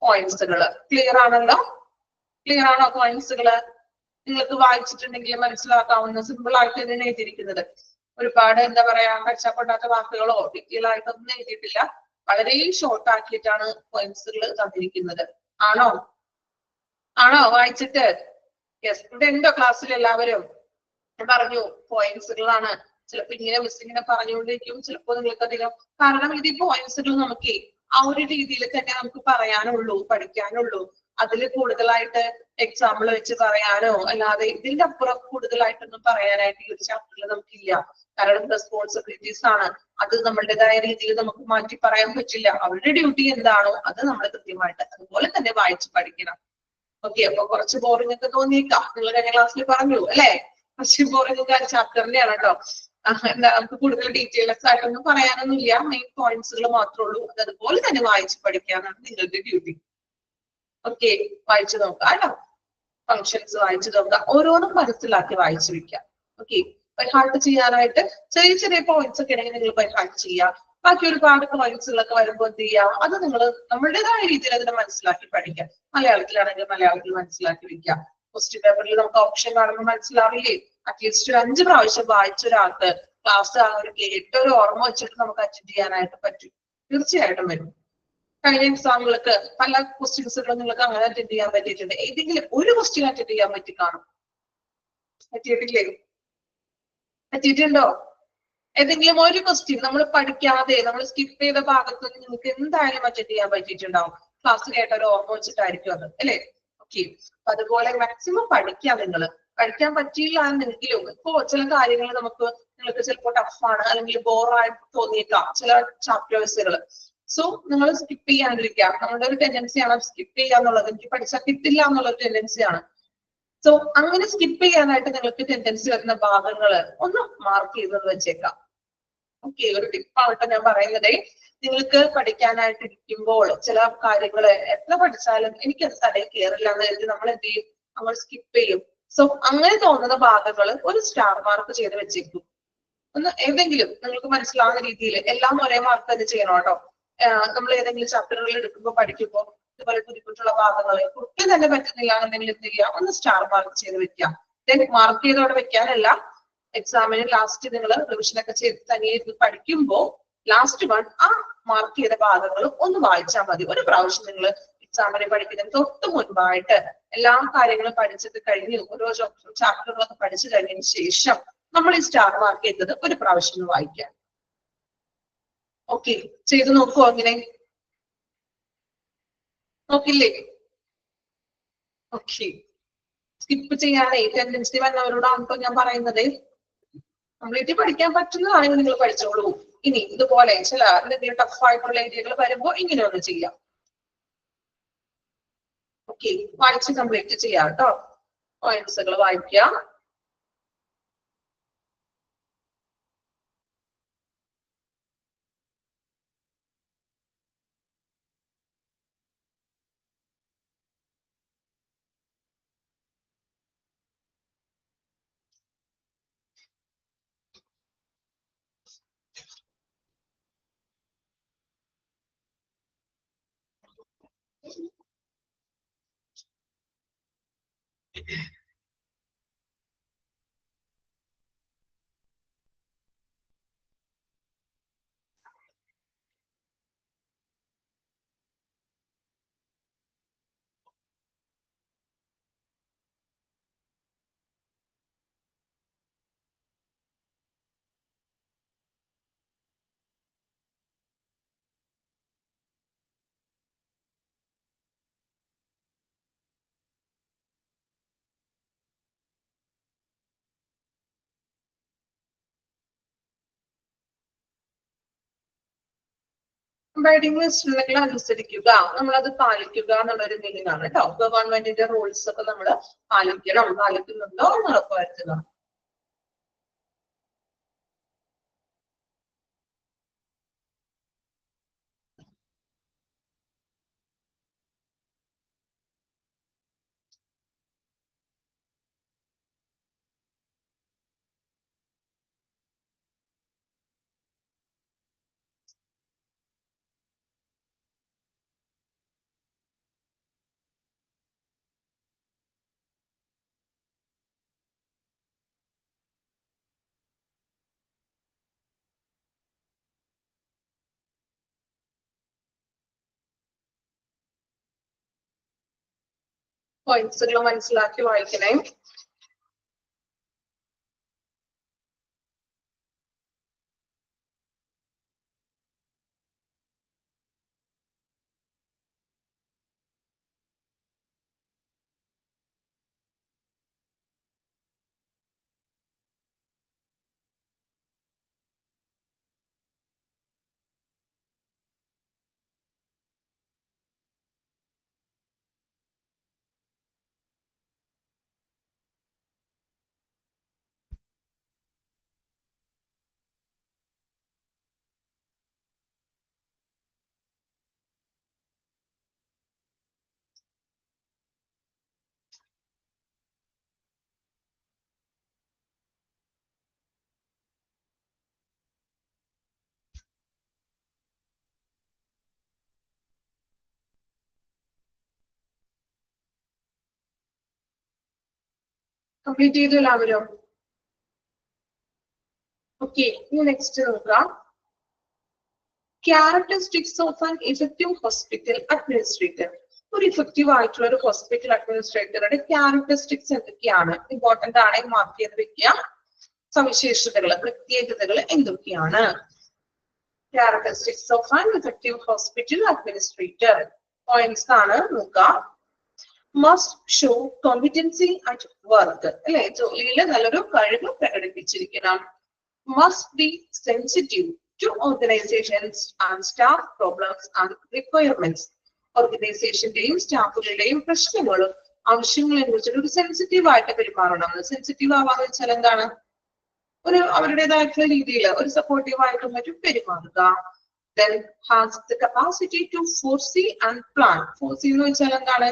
പോയിന്റ്സുകള് ക്ലിയർ ആണല്ലോ? ക്ലിയർ ആണോ പോയിന്റ്സുകള്? നിങ്ങൾക്ക് വായിച്ചിട്ടുണ്ടെങ്കിൽ മനസ്സിലാക്കാവുന്ന സിമ്പിൾ ആയിട്ട് തന്നെ എഴുതിയിരിക്കുന്നത്. ഒരുപാട് എന്താ പറയാ കഷ്ടപ്പെടാത്ത വാക്കുകളോ ഡീറ്റെയിൽ ആയിട്ടൊന്നും എഴുതിയിട്ടില്ല. വളരെ ഷോർട്ട് ആക്കിയിട്ടാണ് പോയിന്റ്സുകൾ തന്നിരിക്കുന്നത്. ആണോ വായിച്ചിട്ട്? യെസ്, ഇവിടെ ഉണ്ടോ ക്ലാസ്സിൽ എല്ലാവരും? ഞാൻ പറഞ്ഞു പോയിന്റ്സുകളാണ്. ചിലപ്പോ ഇങ്ങനെ മിസ് ഇങ്ങനെ പറഞ്ഞുകൊണ്ടിരിക്കും, ചിലപ്പോ നിങ്ങൾക്ക് അധികം, കാരണം ഇത് ഈ പോയിന്റ്സുകൾ നമുക്ക് ആ ഒരു രീതിയിൽ തന്നെ നമുക്ക് പറയാനുള്ളൂ, പഠിക്കാനുള്ളൂ. അതിൽ കൂടുതലായിട്ട് എക്സാമ്പിൾ വെച്ച് പറയാനോ അല്ലാതെ ഇതിന്റെ അപ്പുറം കൂടുതലായിട്ടൊന്നും പറയാനായിട്ട് ഈ ഒരു ചാപ്റ്ററിൽ നമുക്കില്ല. കാരണം റെസ്പോൺസിബിലിറ്റീസ് ആണ്. അത് നമ്മളുടേതായ രീതിയിൽ നമുക്ക് മാറ്റി പറയാൻ പറ്റില്ല. അവരുടെ ഡ്യൂട്ടി എന്താണോ അത് നമ്മൾ കൃത്യമായിട്ട് അതുപോലെ തന്നെ വായിച്ച് പഠിക്കണം. ഓക്കെ, അപ്പൊ കുറച്ച് ബോറിംഗ് ഒക്കെ തോന്നിയേക്കാം. നിങ്ങൾ കഴിഞ്ഞ ക്ലാസ്സിൽ പറഞ്ഞു അല്ലെ, കുറച്ച് ബോറിംഗ് ഒക്കെ ചാപ്റ്ററിന്റെയാണ് കേട്ടോ. എന്താ നമുക്ക് കൂടുതൽ ഡീറ്റെയിൽസ് ആയിട്ടൊന്നും പറയാനൊന്നുമില്ല. മെയിൻ പോയിന്റ്സുകൾ മാത്രമേ ഉള്ളൂ. അത് അതുപോലെ തന്നെ വായിച്ച് പഠിക്കാനാണ് നിങ്ങളുടെ ഡ്യൂട്ടി. ഓക്കെ, വായിച്ചു നോക്കാം കേട്ടോ. ഫങ്ഷൻസ് വായിച്ചു നോക്കാം. ഓരോന്നും മനസ്സിലാക്കി വായിച്ചു വെക്കാം. ഓക്കെ, ബൈഹാർട്ട് ചെയ്യാനായിട്ട് ചെറിയ ചെറിയ പോയിന്റ്സ് ഒക്കെ ആണെങ്കിൽ നിങ്ങൾ ബൈഹാർട്ട് ചെയ്യാം. ബാക്കി ഒരുപാട് പോയിന്റ്സുകളൊക്കെ വരുമ്പോൾ എന്ത് ചെയ്യുക, അത് നിങ്ങൾ നമ്മളുടേതായ രീതിയിൽ അതിനെ മനസ്സിലാക്കി പഠിക്കാം. മലയാളത്തിലാണെങ്കിൽ മലയാളത്തിൽ മനസ്സിലാക്കി വെക്കാം. ക്വസ്റ്റ്യൻ പേപ്പറിൽ നമുക്ക് ഓപ്ഷൻ കാണുമ്പോൾ മനസ്സിലാവില്ലേ? അറ്റ്ലീസ്റ്റ് 5 പ്രാവശ്യം വായിച്ച ഒരാൾക്ക് ക്ലാസ് ആ ഒരു കേട്ടൊരു ഓർമ്മ വെച്ചിട്ട് നമുക്ക് അറ്റൻഡ് ചെയ്യാനായിട്ട് പറ്റും. തീർച്ചയായിട്ടും വരും. കഴിഞ്ഞ എക്സാമുകൾക്ക് പല ക്വസ്റ്റ്യൻസുകളും നിങ്ങൾക്ക് അങ്ങനെ അറ്റൻഡ് ചെയ്യാൻ പറ്റിയിട്ടുണ്ട്. ഏതെങ്കിലും ഒരു ക്വസ്റ്റ്യൻ അറ്റൻഡ് ചെയ്യാൻ പറ്റിയിട്ടില്ലേ? പറ്റിയിട്ടുണ്ടോ? ഏതെങ്കിലും ഒരു ക്വസ്റ്റ്യൻ നമ്മൾ പഠിക്കാതെ നമ്മൾ സ്കിപ്പ് ചെയ്ത ഭാഗത്ത് നിങ്ങൾക്ക് എന്തായാലും അറ്റൻഡ് ചെയ്യാൻ പറ്റിയിട്ടുണ്ടാവും. ക്ലാസ് കേട്ട ഒരു ഓർമ്മ വെച്ചിട്ടായിരിക്കും അത്, അല്ലെ? ഓക്കെ, അപ്പൊ അതുപോലെ മാക്സിമം പഠിക്കാം. നിങ്ങൾ പഠിക്കാൻ പറ്റിയില്ല എന്നെങ്കിലും ഇപ്പോ ചില കാര്യങ്ങൾ നിങ്ങൾക്ക് ചിലപ്പോൾ ടഫാണ് അല്ലെങ്കിൽ ബോറായിട്ട് തോന്നിയേക്കാം ചില ചാപ്റ്റേഴ്സുകൾ. സോ നിങ്ങൾ സ്കിപ്പ് ചെയ്യാണ്ടിരിക്കാം. നമ്മുടെ ഒരു ടെൻഡൻസിയാണ് സ്കിപ്പ് ചെയ്യാന്നുള്ളത്. എനിക്ക് പഠിച്ചാൽ കിട്ടില്ല എന്നുള്ള ഒരു ടെൻഡൻസിയാണ്. സോ അങ്ങനെ സ്കിപ്പ് ചെയ്യാനായിട്ട് നിങ്ങൾക്ക് ടെൻഡൻസി വരുന്ന ഭാഗങ്ങൾ ഒന്ന് മാർക്ക് ചെയ്തെന്ന് വെച്ചേക്കാം. ഓക്കെ, ഒരു ടിപ്പായിട്ട് ഞാൻ പറയുന്നത്, നിങ്ങൾക്ക് പഠിക്കാനായിട്ട് ഇരിക്കുമ്പോൾ ചില കാര്യങ്ങൾ എത്ര പഠിച്ചാലും എനിക്കത് തലയിൽ കയറില്ല എന്ന് കരുതി നമ്മൾ എന്ത് ചെയ്യും, നമ്മൾ സ്കിപ്പ് ചെയ്യും. സോ അങ്ങനെ തോന്നുന്ന ഭാഗങ്ങൾ ഒരു സ്റ്റാർ മാർക്ക് ചെയ്ത് വെച്ചേക്കും. ഒന്ന് ഏതെങ്കിലും നിങ്ങൾക്ക് മനസ്സിലാവുന്ന രീതിയിൽ എല്ലാം ഒരേ മാർക്ക് തന്നെ ചെയ്യണം കേട്ടോ. നമ്മൾ ഏതെങ്കിലും ചാപ്റ്ററുകൾ എടുക്കുമ്പോൾ പഠിക്കുമ്പോൾ ഇതുപോലെ ബുദ്ധിമുട്ടുള്ള ഭാഗങ്ങൾ ഒട്ടും തന്നെ പറ്റുന്നില്ല എന്നുണ്ടെങ്കിൽ എന്ത് ചെയ്യുക, ഒന്ന് സ്റ്റാർ മാർക്ക് ചെയ്ത് വെക്കാം. ദെൻ മാർക്ക് ചെയ്തോടെ വെക്കാനല്ല, എക്സാമിന് ലാസ്റ്റ് നിങ്ങൾ റിവിഷനൊക്കെ ചെയ്ത് തനിയെ പഠിക്കുമ്പോൾ ലാസ്റ്റ് ആ മാർക്ക് ചെയ്ത ഭാഗങ്ങൾ ഒന്ന് വായിച്ചാൽ മതി. ഒരു പ്രാവശ്യം നിങ്ങൾ എക്സാമിനെ പഠിക്കുന്നതിന് തൊട്ട് മുൻപായിട്ട് എല്ലാ കാര്യങ്ങളും പഠിച്ചിട്ട് കഴിഞ്ഞ് ഓരോ ചാപ്റ്ററുകളൊക്കെ പഠിച്ചു കഴിഞ്ഞതിന് ശേഷം നമ്മൾ ഈ സ്റ്റാർ മാർക്ക് ചെയ്തത് ഒരു പ്രാവശ്യം വായിക്കാം. ഓക്കെ, ചെയ്ത് നോക്കുവോ? അങ്ങനെ നോക്കില്ലേ? ഓക്കെ, സ്കിപ്പ് ചെയ്യാനേ ടെൻഡൻസി വന്നവരോടാണ് ഞാൻ പറയുന്നത്. കംപ്ലീറ്റ് പഠിക്കാൻ പറ്റുന്നതാണെങ്കിൽ നിങ്ങൾ പഠിച്ചോളൂ. ഇനി ഇതുപോലെ ചില എന്തെങ്കിലും ടഫ് ആയിട്ടുള്ള ഏരിയകൾ വരുമ്പോൾ ഇങ്ങനെ ഒന്ന് ചെയ്യാം. ഓക്കെ, വായിച്ച് കംപ്ലീറ്റ് ചെയ്യാം കേട്ടോ. പോയിന്റ്സുകൾ വായിക്കാം. അബൈഡിംഗ് വെച്ചിട്ടുണ്ടെങ്കിൽ അനുസരിക്കുക, നമ്മളത് പാലിക്കുക എന്നുള്ളൊരു മീനിങ് ആണ് കേട്ടോ. ഗവൺമെന്റിന്റെ റൂൾസ് ഒക്കെ നമ്മൾ പാലിക്കണം, പാലിക്കുന്നുണ്ടോ എന്ന് ഉറപ്പുവരുത്തുക. പോയിന്റ്സുകൾ മനസ്സിലാക്കി വായിക്കണേ. കംപ്ലീറ്റ് ചെയ്തു എല്ലാവരും? ഓക്കെ, ഇനി നെക്സ്റ്റ് നോക്കാം. Characteristics of an effective hospital administrator. ഒരു ഇഫക്റ്റീവ് ആയിട്ടുള്ള ഒരു ഹോസ്പിറ്റൽ അഡ്മിനിസ്ട്രേറ്ററുടെ ക്യാരക്ടറിസ്റ്റിക്സ് എന്തൊക്കെയാണ്? ഇമ്പോർട്ടന്റ് ആണ്, മാർക്ക് ചെയ്ത് വെക്കുക. സവിശേഷതകൾ, പ്രത്യേകതകൾ എന്തൊക്കെയാണ്? Characteristics of an effective hospital administrator points ആണ് നോക്കാം. Must show competency at work, അല്ലെ, ജോലിയിൽ നല്ലൊരു കഴിവ് പ്രകടിപ്പിച്ചിരിക്കണം. Must be sensitive to organisations and staff problems and requirements. ഓർഗനൈസേഷന്റെയും സ്റ്റാഫുകളുടെയും പ്രശ്നങ്ങളും ആവശ്യങ്ങളെ കുറിച്ചിട്ട് ഒരു സെൻസിറ്റീവ് ആയിട്ട് പെരുമാറണം. സെൻസിറ്റീവ് ആവാന്ന് വെച്ചാൽ എന്താണ്? ഒരു അവരുടേതായിട്ടുള്ള രീതിയിൽ ഒരു സപ്പോർട്ടീവ് ആയിട്ടും മറ്റും പെരുമാറുക. Then has the capacity to foresee and plan. Foresee എന്ന് വെച്ചാൽ എന്താണ്?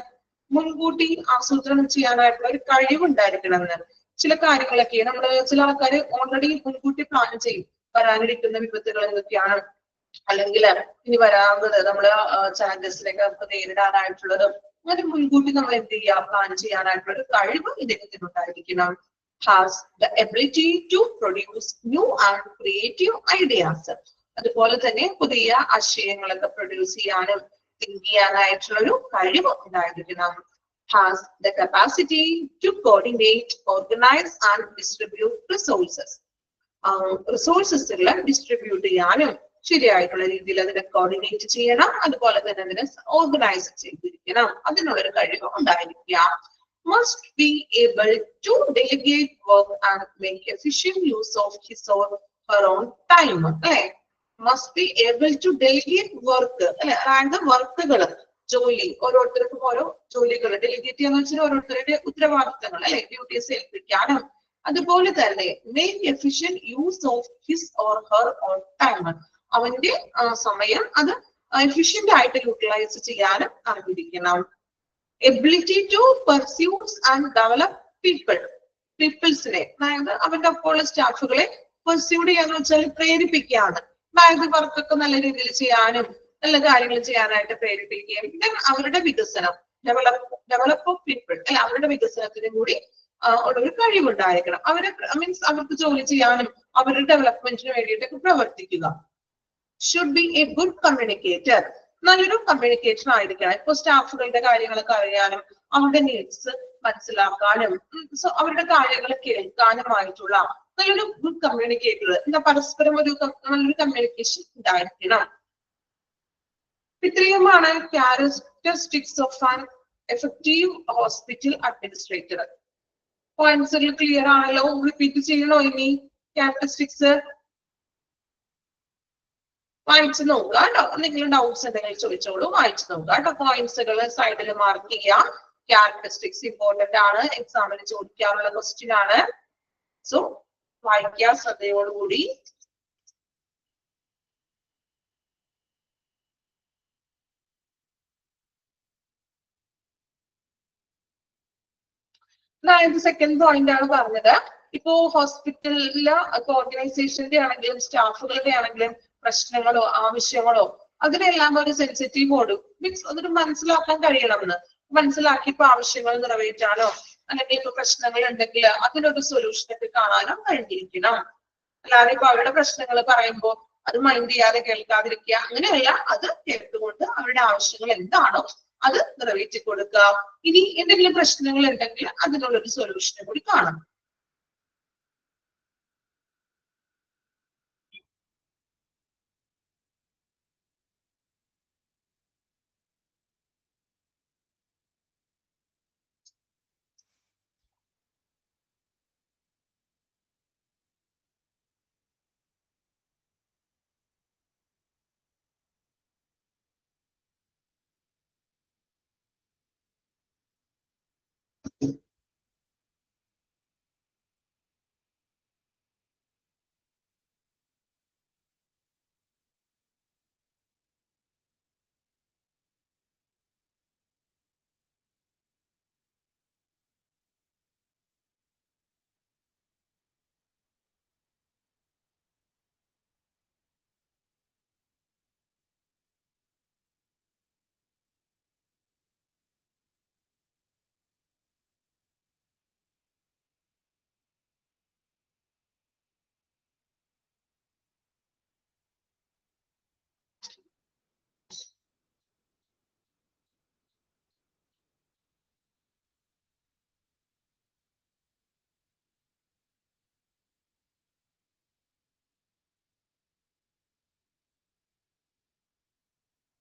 മുൻകൂട്ടി ആസൂത്രണം ചെയ്യാനായിട്ടുള്ള ഒരു കഴിവുണ്ടായിരിക്കണം എന്ന്. ചില കാര്യങ്ങളൊക്കെ ചില ആൾക്കാർ ഓൾറെഡി മുൻകൂട്ടി പ്ലാൻ ചെയ്യും. വരാനിരിക്കുന്ന വിപത്തുകൾ എന്തൊക്കെയാണ്, അല്ലെങ്കിൽ ഇനി വരാവുന്നത് നമ്മള് ചാലഞ്ചസിലേക്ക് നമുക്ക് നേരിടാനായിട്ടുള്ളതും അങ്ങനെ മുൻകൂട്ടി നമ്മൾ എന്ത് ചെയ്യുക, പ്ലാൻ ചെയ്യാനായിട്ടുള്ള ഒരു കഴിവ് ഇദ്ദേഹത്തിനുണ്ടായിരിക്കണം. Has the ability to produce new and creative ideas. അതുപോലെ തന്നെ പുതിയ ആശയങ്ങളൊക്കെ പ്രൊഡ്യൂസ് ചെയ്യാനും തിങ്ക് ചെയ്യാനായിട്ടുള്ള ഒരു കഴിവ് ഉണ്ടായിരിക്കണം. Has the capacity to coordinate, organize and distribute resources. റിസോഴ്സസുകളെ ഡിസ്ട്രിബ്യൂട്ട് ചെയ്യാനും ശരിയായിട്ടുള്ള രീതിയിൽ അതിനെ കോർഡിനേറ്റ് ചെയ്യണം. അതുപോലെ തന്നെ അതിനെ ഓർഗനൈസ് ചെയ്തിരിക്കണം. അതിനുള്ളൊരു കഴിവ് ഉണ്ടായിരിക്കുക. Must be able to delegate work and make efficient use of his or her own time. അല്ലെ, must be able to delegate work, അല്ലെ, അതായത് വർക്കുകൾ, ജോലി, ഓരോരുത്തർക്കും ഓരോ ജോലികൾ ഡെലിഗേറ്റ് ചെയ്യാന്ന് വെച്ചാൽ ഓരോരുത്തരുടെ ഉത്തരവാദിത്തങ്ങൾ, അല്ലെ, ഡ്യൂട്ടീസ് ഏൽപ്പിക്കാനും. അതുപോലെ തന്നെ make efficient use of his or her own time. അവന്റെ സമയം അത് എഫിഷ്യന്റ് ആയിട്ട് യൂട്ടിലൈസ് ചെയ്യാനും അറിഞ്ഞിരിക്കണം. Ability to pursue and develop people. പീപ്പിൾസിനെ, അതായത് അവന്റെ ഒപ്പമുള്ള സ്റ്റാഫുകളെ പെർസ്യൂ ചെയ്യാന്ന് വെച്ചാൽ പ്രേരിപ്പിക്കുകയാണ്. അതായത് വർക്കൊക്കെ നല്ല രീതിയിൽ ചെയ്യാനും നല്ല കാര്യങ്ങൾ ചെയ്യാനായിട്ട് പ്രേരിപ്പിക്കുകയും പിന്നെ അവരുടെ വികസനം, ഡെവലപ്പ് ഓഫ് പീപ്പിൾ, അല്ലെ, അവരുടെ വികസനത്തിനും കൂടി ഉള്ളൊരു കഴിവുണ്ടായിരിക്കണം. മീൻസ് അവർക്ക് ജോലി ചെയ്യാനും അവരുടെ ഡെവലപ്മെന്റിന് വേണ്ടിയിട്ടൊക്കെ പ്രവർത്തിക്കുക. Should be a good communicator. നല്ലൊരു കമ്മ്യൂണിക്കേഷൻ ആയിരിക്കണം. ഇപ്പൊ സ്റ്റാഫുകളുടെ കാര്യങ്ങളൊക്കെ അറിയാനും അവരുടെ നീഡ്സ് മനസ്സിലാക്കാനും അവരുടെ കാര്യങ്ങൾ കേൾക്കാനുമായിട്ടുള്ള നല്ലൊരു ഗുഡ് കമ്മ്യൂണിക്കേറ്റർ, എന്താ, പരസ്പരം ഒരു നല്ലൊരു കമ്മ്യൂണിക്കേഷൻ ഉണ്ടായിരിക്കണം. ഇത്രയുമാണ് characteristics of an effective hospital administrator. പോയിന്റ്സുകൾ ക്ലിയർ ആണല്ലോ? റിപ്പീറ്റ് ചെയ്യണോ ഇനി ക്യാരക്ടറിസ്റ്റിക്സ്? വായിച്ചു നോക്കുക കേട്ടോ. എന്തെങ്കിലും ഡൗട്ട്സ് എന്തെങ്കിലും ചോദിച്ചോളൂ, വായിച്ചു നോക്കുക കേട്ടോ. പോയിന്റ്സുകൾ സൈഡിൽ മാർക്ക് ചെയ്യാം. ക്യാരക്ടറിസ്റ്റിക്സ് ഇമ്പോർട്ടന്റ് ആണ്, എക്സാമിന് ചോദിക്കാറുള്ള ക്വസ്റ്റ്യൻ ആണ്. സോ വായിക്കുക ശ്രദ്ധയോടുകൂടി. അതായത് സെക്കൻഡ് പോയിന്റ് ആണ് പറഞ്ഞത്. ഇപ്പോ ഹോസ്പിറ്റലിലെ ഓർഗനൈസേഷന്റെ ആണെങ്കിലും സ്റ്റാഫുകളുടെ ആണെങ്കിലും പ്രശ്നങ്ങളോ ആവശ്യങ്ങളോ അതിനെല്ലാം ഒരു സെൻസിറ്റീവ് മോഡ് മീൻസ് അതൊരു മനസ്സിലാക്കാൻ കഴിയണമെന്ന്. മനസ്സിലാക്കിയപ്പോ ആവശ്യങ്ങൾ നിറവേറ്റാനോ അല്ലെങ്കിൽ ഇപ്പൊ പ്രശ്നങ്ങൾ ഉണ്ടെങ്കിൽ അതിനൊരു സൊല്യൂഷൻ ഒക്കെ കാണാനോ കഴിഞ്ഞിരിക്കണം. അല്ലാതെ ഇപ്പൊ അവരുടെ പ്രശ്നങ്ങൾ പറയുമ്പോൾ അത് മൈൻഡ് ചെയ്യാതെ കേൾക്കാതിരിക്കുക അങ്ങനെയല്ല, അത് കേട്ടുകൊണ്ട് അവരുടെ ആവശ്യങ്ങൾ എന്താണോ അത് നിറവേറ്റി കൊടുക്കുക. ഇനി എന്തെങ്കിലും പ്രശ്നങ്ങൾ ഉണ്ടെങ്കിൽ അതിനുള്ളൊരു സൊല്യൂഷനെ കൂടി കാണാം.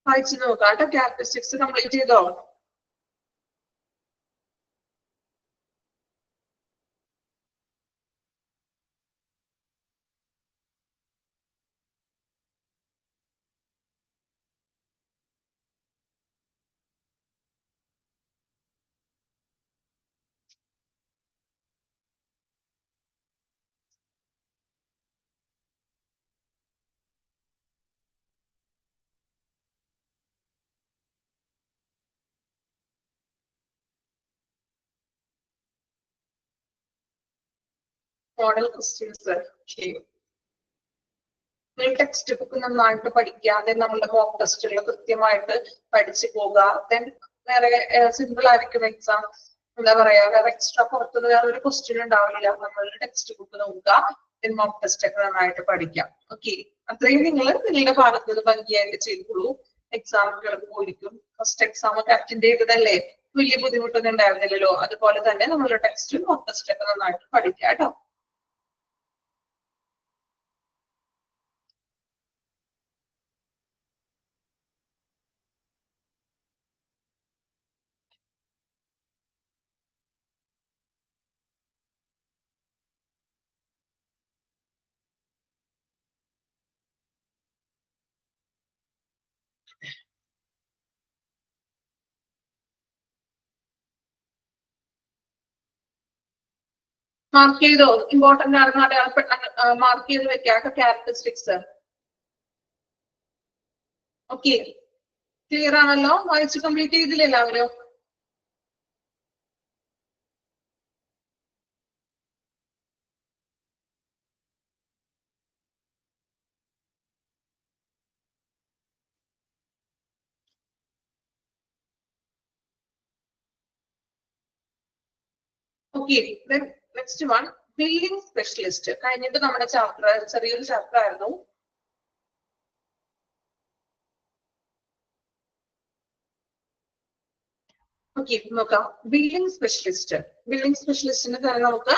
വായിച്ചു നോക്കാം കേട്ടോ. ക്യാരക്ടറിസ്റ്റിക്സ് കംപ്ലീറ്റ് ചെയ്തോ? Model questions. ടെക്സ്റ്റ് ബുക്ക് നന്നായിട്ട് പഠിക്കാതെ നമ്മളുടെ മോക്ക് ടെസ്റ്റുകൾ കൃത്യമായിട്ട് പഠിച്ചു പോകുക. ദെൻ വേറെ സിമ്പിൾ ആയിരിക്കും എക്സാം. എന്താ പറയാ, വേറെ എക്സ്ട്രാ പുറത്തുനിന്ന് വേറെ ഒരു ക്വസ്റ്റ്യൻ ഉണ്ടാവില്ല. നമ്മളുടെ ടെക്സ്റ്റ് ബുക്ക് നോക്കുക, ദെൻ മോക്ക് ടെസ്റ്റ് ഒക്കെ നന്നായിട്ട് പഠിക്കാം. ഓക്കെ, അത്രയും നിങ്ങൾ നിങ്ങളുടെ ഭാഗത്ത് നിന്ന് ഭംഗിയായിട്ട് ചെയ്തോളൂ. എക്സാമുകൾ പോയിരിക്കും. ഫസ്റ്റ് എക്സാം ഒക്കെ അറ്റൻഡ് ചെയ്തതല്ലേ, വലിയ ബുദ്ധിമുട്ടൊന്നും ഉണ്ടായിരുന്നില്ലല്ലോ. അതുപോലെ തന്നെ നമ്മളുടെ ടെക്സ്റ്റും മോക്ക് ടെസ്റ്റ് ഒക്കെ നന്നായിട്ട് പഠിക്കാം കേട്ടോ. മാർക്ക് ചെയ്തോ? ഇമ്പോർട്ടന്റ് ആണെന്ന് അടയാളപ്പെട്ട മാർക്ക് ചെയ്ത് വെക്കാം ക്യാരക്ടറിസ്റ്റിക്സ്. ഓക്കെ, ക്ലിയർ ആണല്ലോ? വായിച്ച് കംപ്ലീറ്റ് ചെയ്തില്ല എല്ലാവരും? Okay, next one billing specialist. കഴിഞ്ഞിട്ട് നമ്മുടെ ചാപ്റ്റർ ചെറിയൊരു ചാപ്റ്റർ ആയിരുന്നു. ഓക്കെ, നോക്കാം. Billing specialist. ബില്ലിംഗ് സ്പെഷ്യലിസ്റ്റിന് തന്നെ നമുക്ക്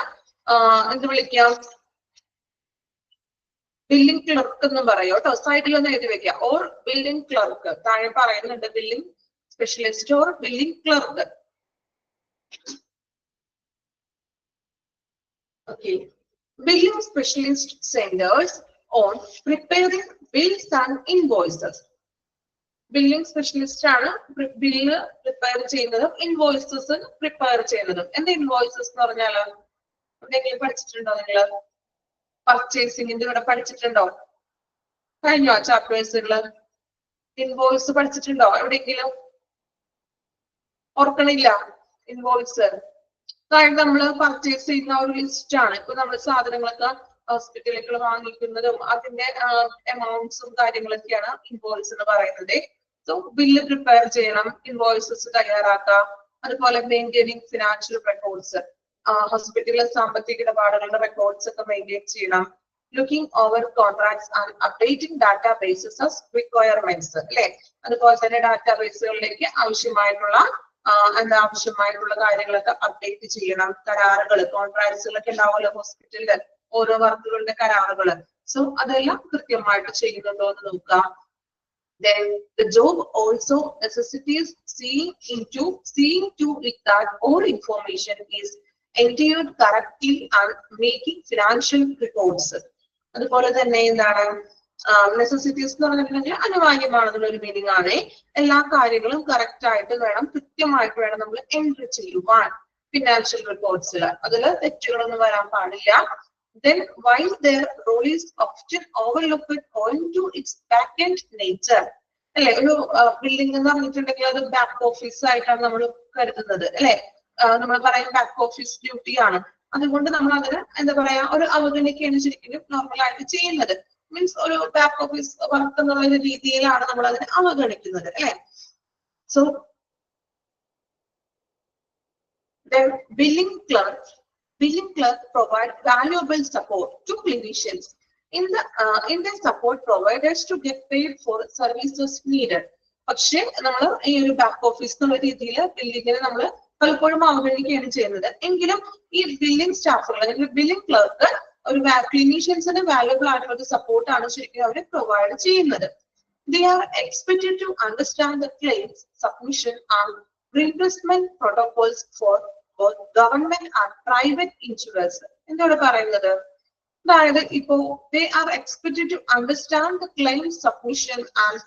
എന്ത് വിളിക്കാം? ബില്ലിംഗ് ക്ലർക്ക് എന്ന് പറയും കേട്ടോ. സൈഡിൽ ഒന്ന് എഴുതി വെക്കാം. Or billing clerk. താഴെ പറയുന്നുണ്ട് billing specialist or billing clerk. Okay, billing specialist centers on preparing bills and invoices. Billing specialist ആണ് ബില്ല് പ്രിപ്പയർ ചെയ്യുന്നതും ഇൻവോയ്സസ് പ്രിപ്പയർ ചെയ്യുന്നതും. എന്താ ഇൻവോയ്സസ് എന്ന് പറഞ്ഞാല് എന്തെങ്കിലും പഠിച്ചിട്ടുണ്ടോ നിങ്ങള്? പർച്ചേസിംഗിന്റെ ഇവിടെ പഠിച്ചിട്ടുണ്ടോ? കഴിഞ്ഞോ ചാപ്റ്റേഴ്സുകള്? ഇൻവോയ്സ് പഠിച്ചിട്ടുണ്ടോ എവിടെയെങ്കിലും? ഓർക്കണില്ല ഇൻവോയ്സ്? അതായത് നമ്മൾ പർച്ചേസ് ചെയ്യുന്ന ഒരു ലിസ്റ്റ് ആണ്. ഇപ്പൊ നമ്മൾ സാധനങ്ങളൊക്കെ ഹോസ്പിറ്റലിൽ വാങ്ങിക്കുന്നതും അതിന്റെ എമൗണ്ട്സും കാര്യങ്ങളൊക്കെയാണ് ഇൻവോയ്സ് എന്ന് പറയുന്നത്. സോ ബില്ല് പ്രിപ്പയർ ചെയ്യണം, ഇൻവോയ്സസ് തയ്യാറാക്കാം, അതുപോലെ മെയിൻറ്റെയിനിങ് ഫിനാൻഷ്യൽ റെക്കോർഡ്സ്, ഹോസ്പിറ്റലിലെ സാമ്പത്തിക ഇടപാടുകളുടെ റെക്കോർഡ്സ് ഒക്കെ മെയിൻറ്റെയിൻ ചെയ്യണം, looking over contracts and updating data bases as requirements അല്ലെ. അതുപോലെ തന്നെ ഡാറ്റാ ബേസുകളിലേക്ക് ആവശ്യമായിട്ടുള്ള കാര്യങ്ങളൊക്കെ അപ്ഡേറ്റ് ചെയ്യണം. കരാറുകൾ, കോൺട്രാക്ട്സുകളൊക്കെ ഉണ്ടാവുമല്ലോ ഹോസ്പിറ്റലില്, ഓരോ വർക്കുകളുടെ കരാറുകൾ. സോ അതെല്ലാം കൃത്യമായിട്ട് ചെയ്യുന്നുണ്ടോ എന്ന് നോക്കാം. Then the job also necessitates seeing to it that all information is entered correctly and making financial reports. അതുപോലെ തന്നെ എന്താണ് നെസസിറ്റീസ് എന്ന് പറഞ്ഞിട്ടുണ്ടെങ്കിൽ അനിവാര്യമാണെന്നുള്ള ഒരു മീനിങ് ആണ്. എല്ലാ കാര്യങ്ങളും കറക്റ്റ് ആയിട്ട് വേണം, കൃത്യമായിട്ട് വേണം നമ്മൾ എൻട്രി ചെയ്യുവാൻ ഫിനാൻഷ്യൽ റിപ്പോർട്ട്സിൽ. അതിൽ തെറ്റുകളൊന്നും വരാൻ പാടില്ല. Then while their role is often overlooked owing to its back-end nature, അല്ലെ, ഒരു ബിൽഡിംഗ് എന്ന് പറഞ്ഞിട്ടുണ്ടെങ്കിൽ അത് ബാക്ക് ഓഫീസ് ആയിട്ടാണ് നമ്മൾ കരുതുന്നത് അല്ലെ. നമ്മൾ പറയും ബാക്ക് ഓഫീസ് ഡ്യൂട്ടി ആണ്. അതുകൊണ്ട് നമ്മൾ അതിന് എന്താ പറയാ ഒരു അവഗണിക്കുകയാണ് ശരിക്കും നോർമൽ ആയിട്ട് ചെയ്യുന്നത്. മീൻസ് ഒരു ബാക്ക് ഓഫീസ് വർക്ക് എന്നുള്ള രീതിയിലാണ് നമ്മൾ അതിനെ അവഗണിക്കുന്നത് അല്ലെ. So billing clerk provide valuable support to clinicians in the support providers to get paid for services needed. പക്ഷെ നമ്മൾ ഈ ഒരു ബാക്ക് ഓഫീസ് എന്നുള്ള രീതിയിൽ ബില്ലിങ്ങിനെ നമ്മൾ പലപ്പോഴും അവഗണിക്കുകയാണ് ചെയ്യുന്നത്. എങ്കിലും ഈ ബില്ലിംഗ് സ്റ്റാഫുകൾ അല്ലെങ്കിൽ ബില്ലിംഗ് ക്ലർക്ക് ഒരു ക്ലിനീഷ്യൻസിന് വാല്യുബിൾ ആയിട്ടുള്ള സപ്പോർട്ടാണ് ശരിക്കും അവർ പ്രൊവൈഡ് ചെയ്യുന്നത്. They are expected to understand the claims submission and reimbursement protocols for both government and private insurers. എന്താണ് പറയുന്നത്? അതായത് ഇപ്പോ they are expected to understand the claim submission and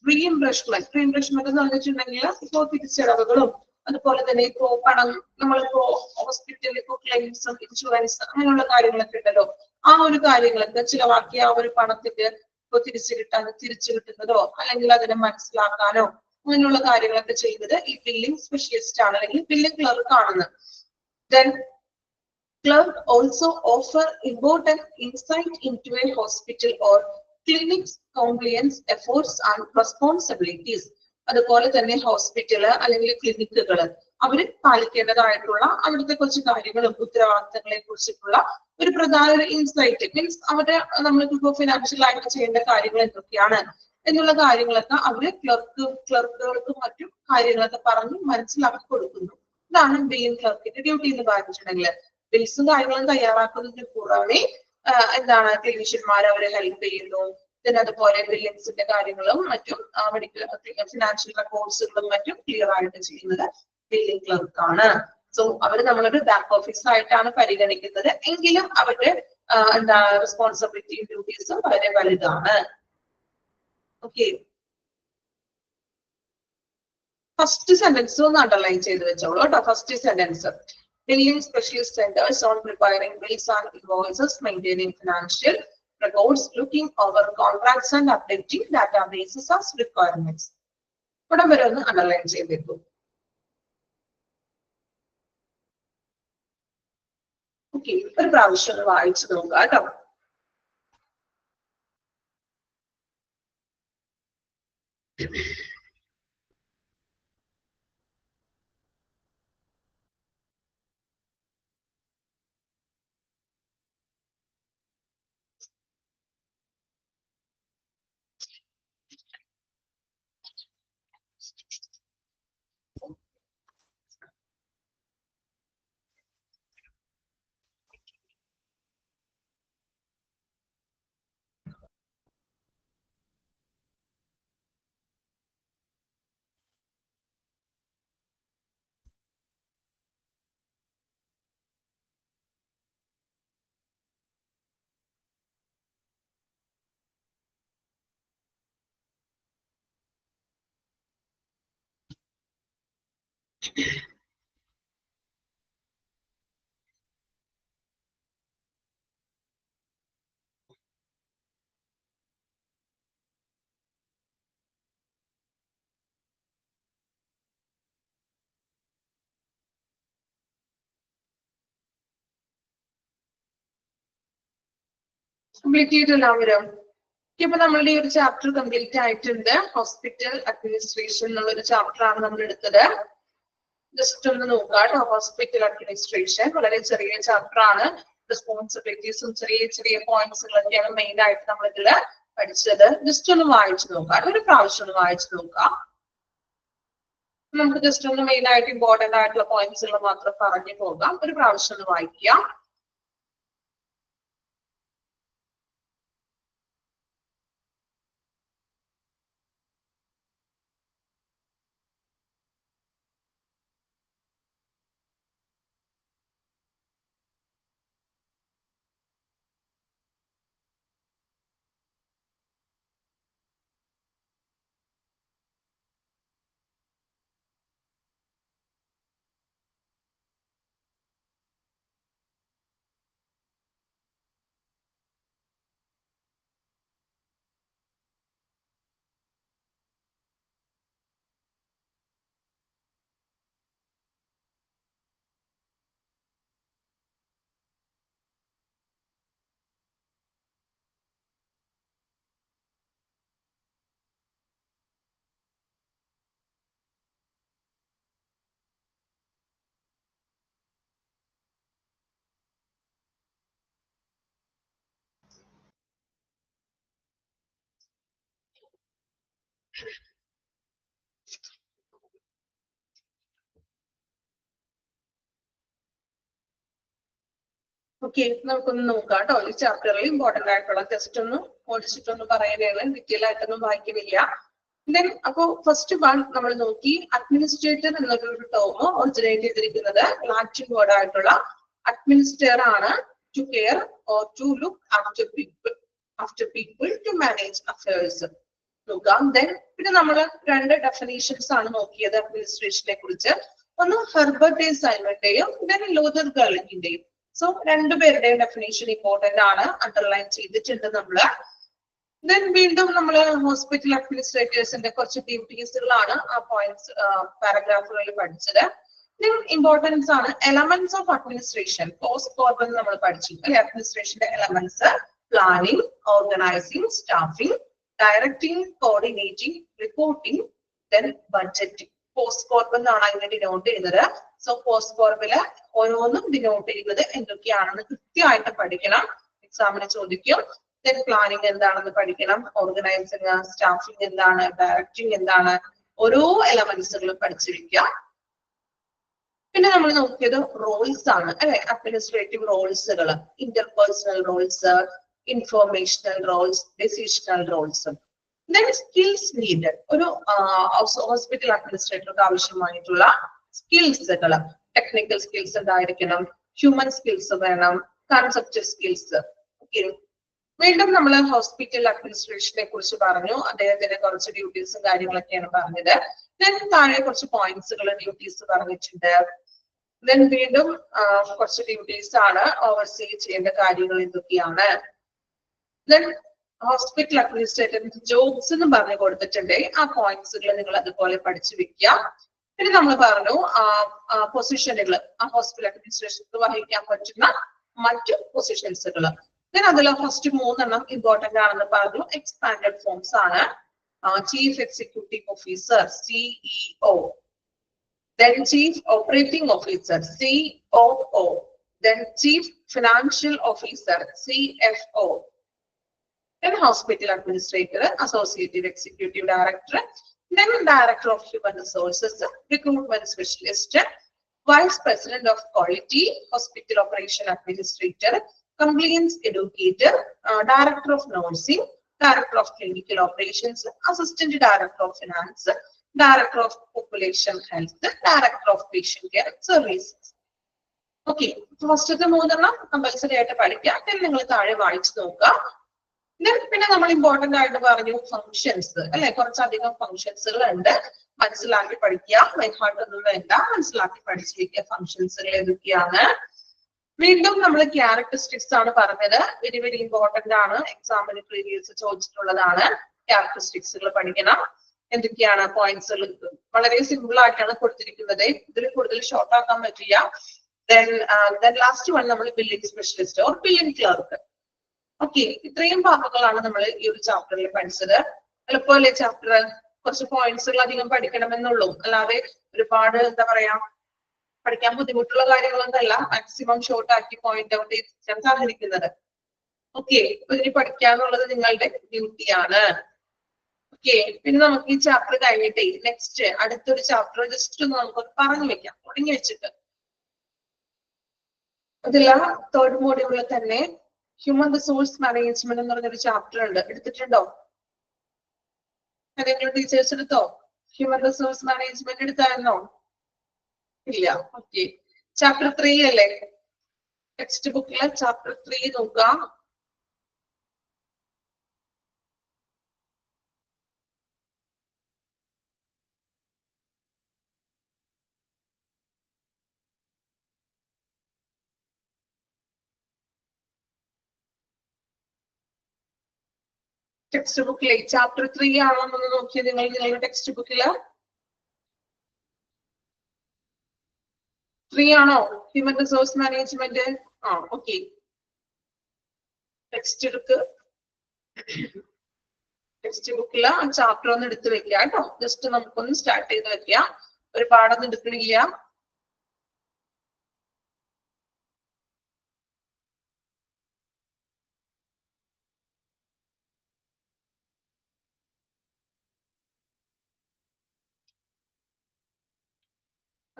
reimbursement. Reimbursement എന്ന് പറഞ്ഞിട്ടുണ്ടെങ്കിൽ ഇപ്പോ തിരിച്ചടവുകളും അതുപോലെ തന്നെ ഇപ്പോ പണം നമ്മളിപ്പോ ഹോസ്പിറ്റലിൽ ഇപ്പോ ക്ലെയിംസും ഇൻഷുറൻസ് അങ്ങനെയുള്ള കാര്യങ്ങളൊക്കെ ഉണ്ടല്ലോ. ആ ഒരു കാര്യങ്ങളൊക്കെ ചിലവാക്കിയ ആ ഒരു പണത്തിന്റെ ഇപ്പൊ തിരിച്ചു കിട്ടുന്നതോ അല്ലെങ്കിൽ അതിനെ മനസ്സിലാക്കാനോ അങ്ങനെയുള്ള കാര്യങ്ങളൊക്കെ ചെയ്യുന്നത് ഈ ബില്ലിംഗ് സ്പെഷ്യലിസ്റ്റ് ആണ് അല്ലെങ്കിൽ ബില്ലിംഗ് ക്ലർക്ക് ആണെന്ന്. Then clerk also offer important insight into a hospital or clinic's compliance efforts and responsibilities. അതുപോലെ തന്നെ ഹോസ്പിറ്റല് അല്ലെങ്കിൽ ക്ലിനിക്കുകൾ അവര് പാലിക്കേണ്ടതായിട്ടുള്ള അവിടുത്തെ കുറച്ച് കാര്യങ്ങളും ഉത്തരവാദിത്തങ്ങളെ കുറിച്ചിട്ടുള്ള ഒരു പ്രധാന ഒരു ഇൻസൈറ്റ്. മീൻസ് അവരുടെ നമ്മൾക്കിപ്പോ ഫിനാൻഷ്യൽ ആയിട്ട് ചെയ്യേണ്ട കാര്യങ്ങൾ എന്തൊക്കെയാണ് എന്നുള്ള കാര്യങ്ങളൊക്കെ അവര് ക്ലർക്കുകൾക്കും മറ്റും കാര്യങ്ങളൊക്കെ പറഞ്ഞ് മനസ്സിലാക്കി കൊടുക്കുന്നു. ഇതാണ് ബില്ലിംഗ് ക്ലർക്കിന്റെ ഡ്യൂട്ടി എന്ന് പറഞ്ഞിട്ടുണ്ടെങ്കിൽ. ബിൽസും കാര്യങ്ങളും തയ്യാറാക്കുന്നതിന് പുറമെ എന്താണ് ക്ലിനീഷ്യന്മാർ അവരെ ഹെൽപ്പ് ചെയ്യുന്നു. പിന്നെ അതുപോലെ ബില്ലിംഗ്സിന്റെ കാര്യങ്ങളും മറ്റും മെഡിക്കൽ ഫിനാൻഷ്യൽ റെക്കോർഡ്സുകളും മറ്റും ക്ലിയർ ആയിട്ട് ചെയ്യുന്നത് ബില്ലിംഗ് ക്ലർക്കാണ്. സോ അവർ നമ്മളൊരു ബാക്ക് ഓഫീസ് ആയിട്ടാണ് പരിഗണിക്കുന്നത്. എങ്കിലും അവരുടെ എന്താ റെസ്പോൺസിബിലിറ്റിയും ഡ്യൂട്ടീസും വളരെ വലുതാണ്. ഓക്കെ, ഫസ്റ്റ് സെന്റൻസ് ഒന്ന് അണ്ടർലൈൻ ചെയ്ത് വെച്ചോളൂ കേട്ടോ. First sentence billing specialist centers on preparing bills and invoices, maintaining financial records, looking over contracts and updating databases as requirements. ഇവിടെ വരെ ഒന്ന് അണ്ടർലൈൻ ചെയ്തേക്കും. ഓക്കെ, ഒരു പ്രാവശ്യം ഒന്ന് വായിച്ചു നോക്കുക കേട്ടോ. കംപ്ലീറ്റ് ചെയ്തു എല്ലാവരും. ഇപ്പൊ നമ്മളുടെ ഈ ഒരു ചാപ്റ്റർ കംപ്ലീറ്റ് ആയിട്ടുണ്ട്. ഹോസ്പിറ്റൽ അഡ്മിനിസ്ട്രേഷൻ എന്നുള്ള ഒരു ചാപ്റ്റർ ആണ് നമ്മൾ എടുത്തത്. ജസ്റ്റ് ഒന്ന് നോക്കാം. ഹോസ്പിറ്റൽ അഡ്മിനിസ്ട്രേഷൻ വളരെ ചെറിയ ചാപ്റ്റർ ആണ്. റെസ്പോൺസിബിലിറ്റീസും ചെറിയ ചെറിയ പോയിന്റ്സുകളൊക്കെയാണ് മെയിൻ ആയിട്ട് നമ്മൾ ഇതിൽ പഠിച്ചത്. ജസ്റ്റ് ഒന്ന് വായിച്ചു നോക്കാം, ഒരു പ്രാവശ്യം ഒന്ന് വായിച്ചു നോക്കാം. നമുക്ക് ജസ്റ്റ് ഒന്ന് മെയിൻ ആയിട്ട് ഇമ്പോർട്ടന്റ് ആയിട്ടുള്ള പോയിന്റ്സുകൾ മാത്രം പറഞ്ഞു പോകാം. ഒരു പ്രാവശ്യം ഒന്ന് വായിക്കാം. ഓക്കെ, നമുക്കൊന്ന് നോക്കാം കേട്ടോ. ഈ ചാപ്റ്ററിൽ ഇമ്പോർട്ടന്റ് ആയിട്ടുള്ള ജസ്റ്റ് ഒന്ന് ഓടിച്ചിട്ടൊന്ന് പറയുകയാണ്, ഡീറ്റെയിൽ ആയിട്ടൊന്നും വായിക്കുന്നില്ല. ദെൻ അപ്പോ ഫസ്റ്റ് വൺ നമ്മൾ നോക്കി. അഡ്മിനിസ്ട്രേറ്റർ എന്നൊരു ടേം ഒറിജിനേറ്റ് ചെയ്തിരിക്കുന്നത് ലാറ്റിൻ വേർഡ് ആയിട്ടുള്ള അഡ്മിനിസ്ട്രേറ്റർ ആണ്. To care or to look after people to manage affairs നോക്കാം. ദെൻ പിന്നെ നമ്മൾ രണ്ട് ഡെഫിനേഷൻസ് ആണ് നോക്കിയത് അഡ്മിനിസ്ട്രേഷനെ കുറിച്ച്. ഒന്ന് ഹെർബർട്ട് എ സൈമന്റെയും ദെൻ ലൂതർ ഗർലിക്കിന്റെയും. സോ രണ്ടുപേരുടെയും ഡെഫിനേഷൻ ഇമ്പോർട്ടന്റ് ആണ്, അണ്ടർലൈൻ ചെയ്തിട്ടുണ്ട് നമ്മള്. ദെൻ വീണ്ടും നമ്മൾ ഹോസ്പിറ്റൽ അഡ്മിനിസ്ട്രേറ്റേഴ്സിന്റെ കുറച്ച് ഡ്യൂട്ടീസുകളാണ് ആ പോയിന്റ്സ് പാരഗ്രാഫുകളിൽ പഠിച്ചത്. ദെൻ ഇമ്പോർട്ടൻസ് ആണ് elements of administration. POSDCORB നമ്മൾ പഠിച്ചു അല്ലെ. അഡ്മിനിസ്ട്രേഷന്റെ elements planning, organising, staffing, directing, coordinating, reporting, then budgeting. POSDCORB എന്നാണ് അതിനെ ഡിനോട്ട് ചെയ്യുന്നത്. സോ പോസ്റ്റ് കോർബില് ഓരോന്നും ഡിനോട്ട് ചെയ്യുന്നത് എന്തൊക്കെയാണെന്ന് കൃത്യമായിട്ട് പഠിക്കണം. എക്സാമിന് ചോദിക്കും. ദെൻ പ്ലാനിങ് എന്താണെന്ന് പഠിക്കണം, ഓർഗനൈസിങ്, സ്റ്റാഫിംഗ് എന്താണ്, ഡയറക്ടിങ് എന്താണ്, ഓരോ എലമെന്റ്സുകളും പഠിച്ചിരിക്കുക. പിന്നെ നമ്മൾ നോക്കിയത് റോൾസ് ആണ് അല്ലെ. അഡ്മിനിസ്ട്രേറ്റീവ് റോൾസുകൾ, interpersonal roles, informational roles, decisional roles. Then skills needed. ഒരു ഹോസ്പിറ്റൽ അഡ്മിനിസ്ട്രേറ്റർക്ക് ആവശ്യമായിട്ടുള്ള സ്കിൽസുകൾ, ടെക്നിക്കൽ സ്കിൽസ് ഉണ്ടായിരിക്കണം, ഹ്യൂമൻ സ്കിൽസ് വേണം, കൺസെപ്റ്റൽ സ്കിൽസ്. ഓക്കെ, വീണ്ടും നമ്മൾ ഹോസ്പിറ്റൽ അഡ്മിനിസ്ട്രേഷനെ കുറിച്ച് പറഞ്ഞു. അദ്ദേഹത്തിന്റെ കുറച്ച് ഡ്യൂട്ടീസും കാര്യങ്ങളൊക്കെയാണ് പറഞ്ഞത്. ദെൻ താഴെ കുറച്ച് പോയിന്റ്സുകൾ ഡ്യൂട്ടീസ് പറഞ്ഞിട്ടുണ്ട്. ദെൻ വീണ്ടും കുറച്ച് ഡ്യൂട്ടീസ് ആണ്, ഓവർസീ ചെയ്യേണ്ട കാര്യങ്ങൾ എന്തൊക്കെയാണ്. ദെൻ ഹോസ്പിറ്റൽ അഡ്മിനിസ്ട്രേറ്ററിന്റെ ജോബ്സ് എന്ന് പറഞ്ഞു കൊടുത്തിട്ടുണ്ട്. ആ പോയിന്റ്സുകൾ നിങ്ങൾ അതുപോലെ പഠിച്ചു വെക്കുക. പിന്നെ നമ്മൾ പറഞ്ഞു പൊസിഷനുകൾ, ആ ഹോസ്പിറ്റൽ അഡ്മിനിസ്ട്രേഷനിൽ വഹിക്കാൻ പറ്റുന്ന മറ്റു പൊസിഷൻസുകൾ. ദെൻ അതിൽ ഫസ്റ്റ് 3 ഇമ്പോർട്ടന്റ് ആണെന്ന് പറഞ്ഞു. എക്സ്പാൻഡഡ് ഫോംസ് ആണ്. Chief executive officer CEO, then chief operating officer COO, then chief financial officer CFO, then hospital administrator, associate executive director, then director of human resources, recruitment specialist, vice president of quality, hospital operation administrator, compliance educator, director of nursing, director of clinical operations, assistant director of finance, director of population health, director of patient care services. Okay, ഫസ്റ്റത്തെ 3 compulsory ആയിട്ട് പഠിക്കാം. നിങ്ങൾ താഴെ വായിച്ചു നോക്കുക. പിന്നെ നമ്മൾ important ആയിട്ട് പറഞ്ഞു ഫങ്ഷൻസ് അല്ലെ, കുറച്ചധികം ഫങ്ഷൻസുകൾ ഉണ്ട്. മനസ്സിലാക്കി പഠിക്കുക, ബൈഹാർട്ട് ഒന്നും വേണ്ട, മനസ്സിലാക്കി പഠിച്ചിരിക്കുക ഫങ്ഷൻസുകൾ ഏതൊക്കെയാണ്. വീണ്ടും നമ്മൾ ക്യാരക്ടറിസ്റ്റിക്സ് ആണ് പറഞ്ഞത്. വെരി വെരി ഇമ്പോർട്ടന്റ് ആണ്, എക്സാമിന് പ്രീവിയസ് ചോദിച്ചിട്ടുള്ളതാണ്. ക്യാരക്ടറിസ്റ്റിക്സുകൾ പഠിക്കണം. എന്തൊക്കെയാണ് പോയിന്റ്സുകൾ, വളരെ സിമ്പിൾ ആയിട്ടാണ് കൊടുത്തിരിക്കുന്നത്, ഇതിൽ കൂടുതൽ ഷോർട്ട് ആക്കാൻ പറ്റില്ല. then ലാസ്റ്റ് വൺ നമ്മൾ billing specialist or billing clerk. Okay, ഇത്രയും ഭാഗങ്ങളാണ് നമ്മൾ ഈ ഒരു ചാപ്റ്ററിൽ പഠിച്ചത്. എളുപ്പമല്ലേ ചാപ്റ്റർ? കുറച്ച് പോയിന്റ്സുകൾ അധികം പഠിക്കണമെന്നുള്ളൂ, അല്ലാതെ ഒരുപാട് എന്താ പറയാ പഠിക്കാൻ ബുദ്ധിമുട്ടുള്ള കാര്യങ്ങളൊന്നല്ല. മാക്സിമം ഷോർട്ട് ആക്കി പോയിന്റ് ഔട്ട് ചെയ്താണ് ഇരിക്കുന്നത്. ഓക്കെ, ഇതിന് പഠിക്കാന്നുള്ളത് നിങ്ങളുടെ ഡ്യൂട്ടിയാണ്. ഓക്കെ, പിന്നെ നമുക്ക് ഈ ചാപ്റ്റർ കഴിഞ്ഞിട്ടേ നെക്സ്റ്റ് അടുത്തൊരു ചാപ്റ്റർ ജസ്റ്റ് ഒന്ന് നമുക്ക് പറഞ്ഞു വെക്കാം, തുടങ്ങി വെച്ചിട്ട്. അതില്ല തേർഡ് മോഡ്യൂളിൽ തന്നെ ഹ്യൂമൻ റിസോഴ്സ് മാനേജ്മെന്റ് എന്ന് പറഞ്ഞൊരു ചാപ്റ്റർ ഉണ്ട്. എടുത്തിട്ടുണ്ടോ? ഏതെങ്കിലും ടീച്ചേഴ്സ് എടുത്തോ? ഹ്യൂമൻ റിസോഴ്സ് മാനേജ്മെന്റ് എടുത്തായിരുന്നോ? ഇല്ല. ഓക്കെ, ചാപ്റ്റർ 3 അല്ലേ ടെക്സ്റ്റ് ബുക്കിലെ? ചാപ്റ്റർ 3 നോക്കാം. ടെക്സ്റ്റ് ബുക്കിലെ ചാപ്റ്റർ 3 ആണോ എന്ന് നോക്കിയാൽ നിങ്ങൾ നിങ്ങളുടെ ടെക്സ്റ്റ് ബുക്കില് 3 ആണോ human resource management? Okay, text ബുക്കില് ആ ചാപ്റ്റർ ഒന്ന് എടുത്ത് വെക്കുക കേട്ടോ. ജസ്റ്റ് നമുക്കൊന്ന് സ്റ്റാർട്ട് ചെയ്ത് വെക്കുക, ഒരുപാടൊന്നും എടുക്കണില്ല.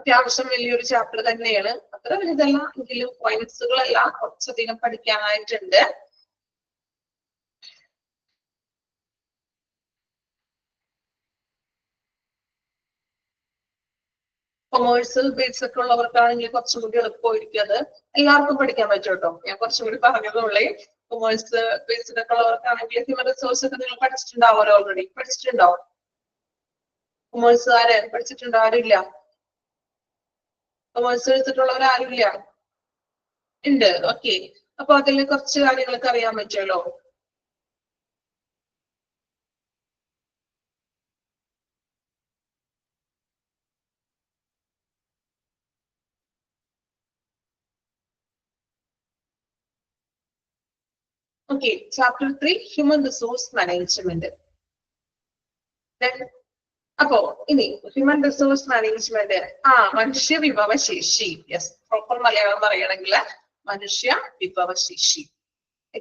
അത്യാവശ്യം വലിയൊരു ചാപ്റ്റർ തന്നെയാണ്, അത്ര വലുതല്ല എങ്കിലും പോയിന്റ്സുകളെല്ലാം കുറച്ചധികം പഠിക്കാനായിട്ടുണ്ട്. കൊമേഴ്സ്യൽ ബേസ് ഒക്കെ ഉള്ളവർക്കാണെങ്കിൽ കുറച്ചും കൂടി എളുപ്പമായിരിക്കും. അത് എല്ലാവർക്കും പഠിക്കാൻ പറ്റും കേട്ടോ. ഞാൻ കുറച്ചും കൂടി പറഞ്ഞതുള്ളേ. കൊമേഴ്സ് ബേസ്ഡ് ഒക്കെ ഉള്ളവർക്കാണെങ്കിൽ ഹ്യൂമൻ റിസോഴ്സ് ഒക്കെ നിങ്ങൾ പഠിച്ചിട്ടുണ്ടാവും, ഓൾറെഡി പഠിച്ചിട്ടുണ്ടാവും. കൊമേഴ്സ് ആര് പഠിച്ചിട്ടുണ്ടോ? ആരുമില്ല? കൊമേഴ്സ് എടുത്തിട്ടുള്ളവർ ആരുമില്ല? ഉണ്ട്. ഓക്കെ, അപ്പൊ അതിൽ കുറച്ച് കാര്യങ്ങളൊക്കെ അറിയാൻ പറ്റുമല്ലോ. Okay, chapter 3 human resource management. അപ്പോ ഇനി ഹ്യൂമൻ റിസോഴ്സ് മാനേജ്മെന്റ് മനുഷ്യ വിഭവശേഷി. യെസ്, പ്രോപ്പർ മലയാളം പറയണമെങ്കിൽ മനുഷ്യ വിഭവശേഷി.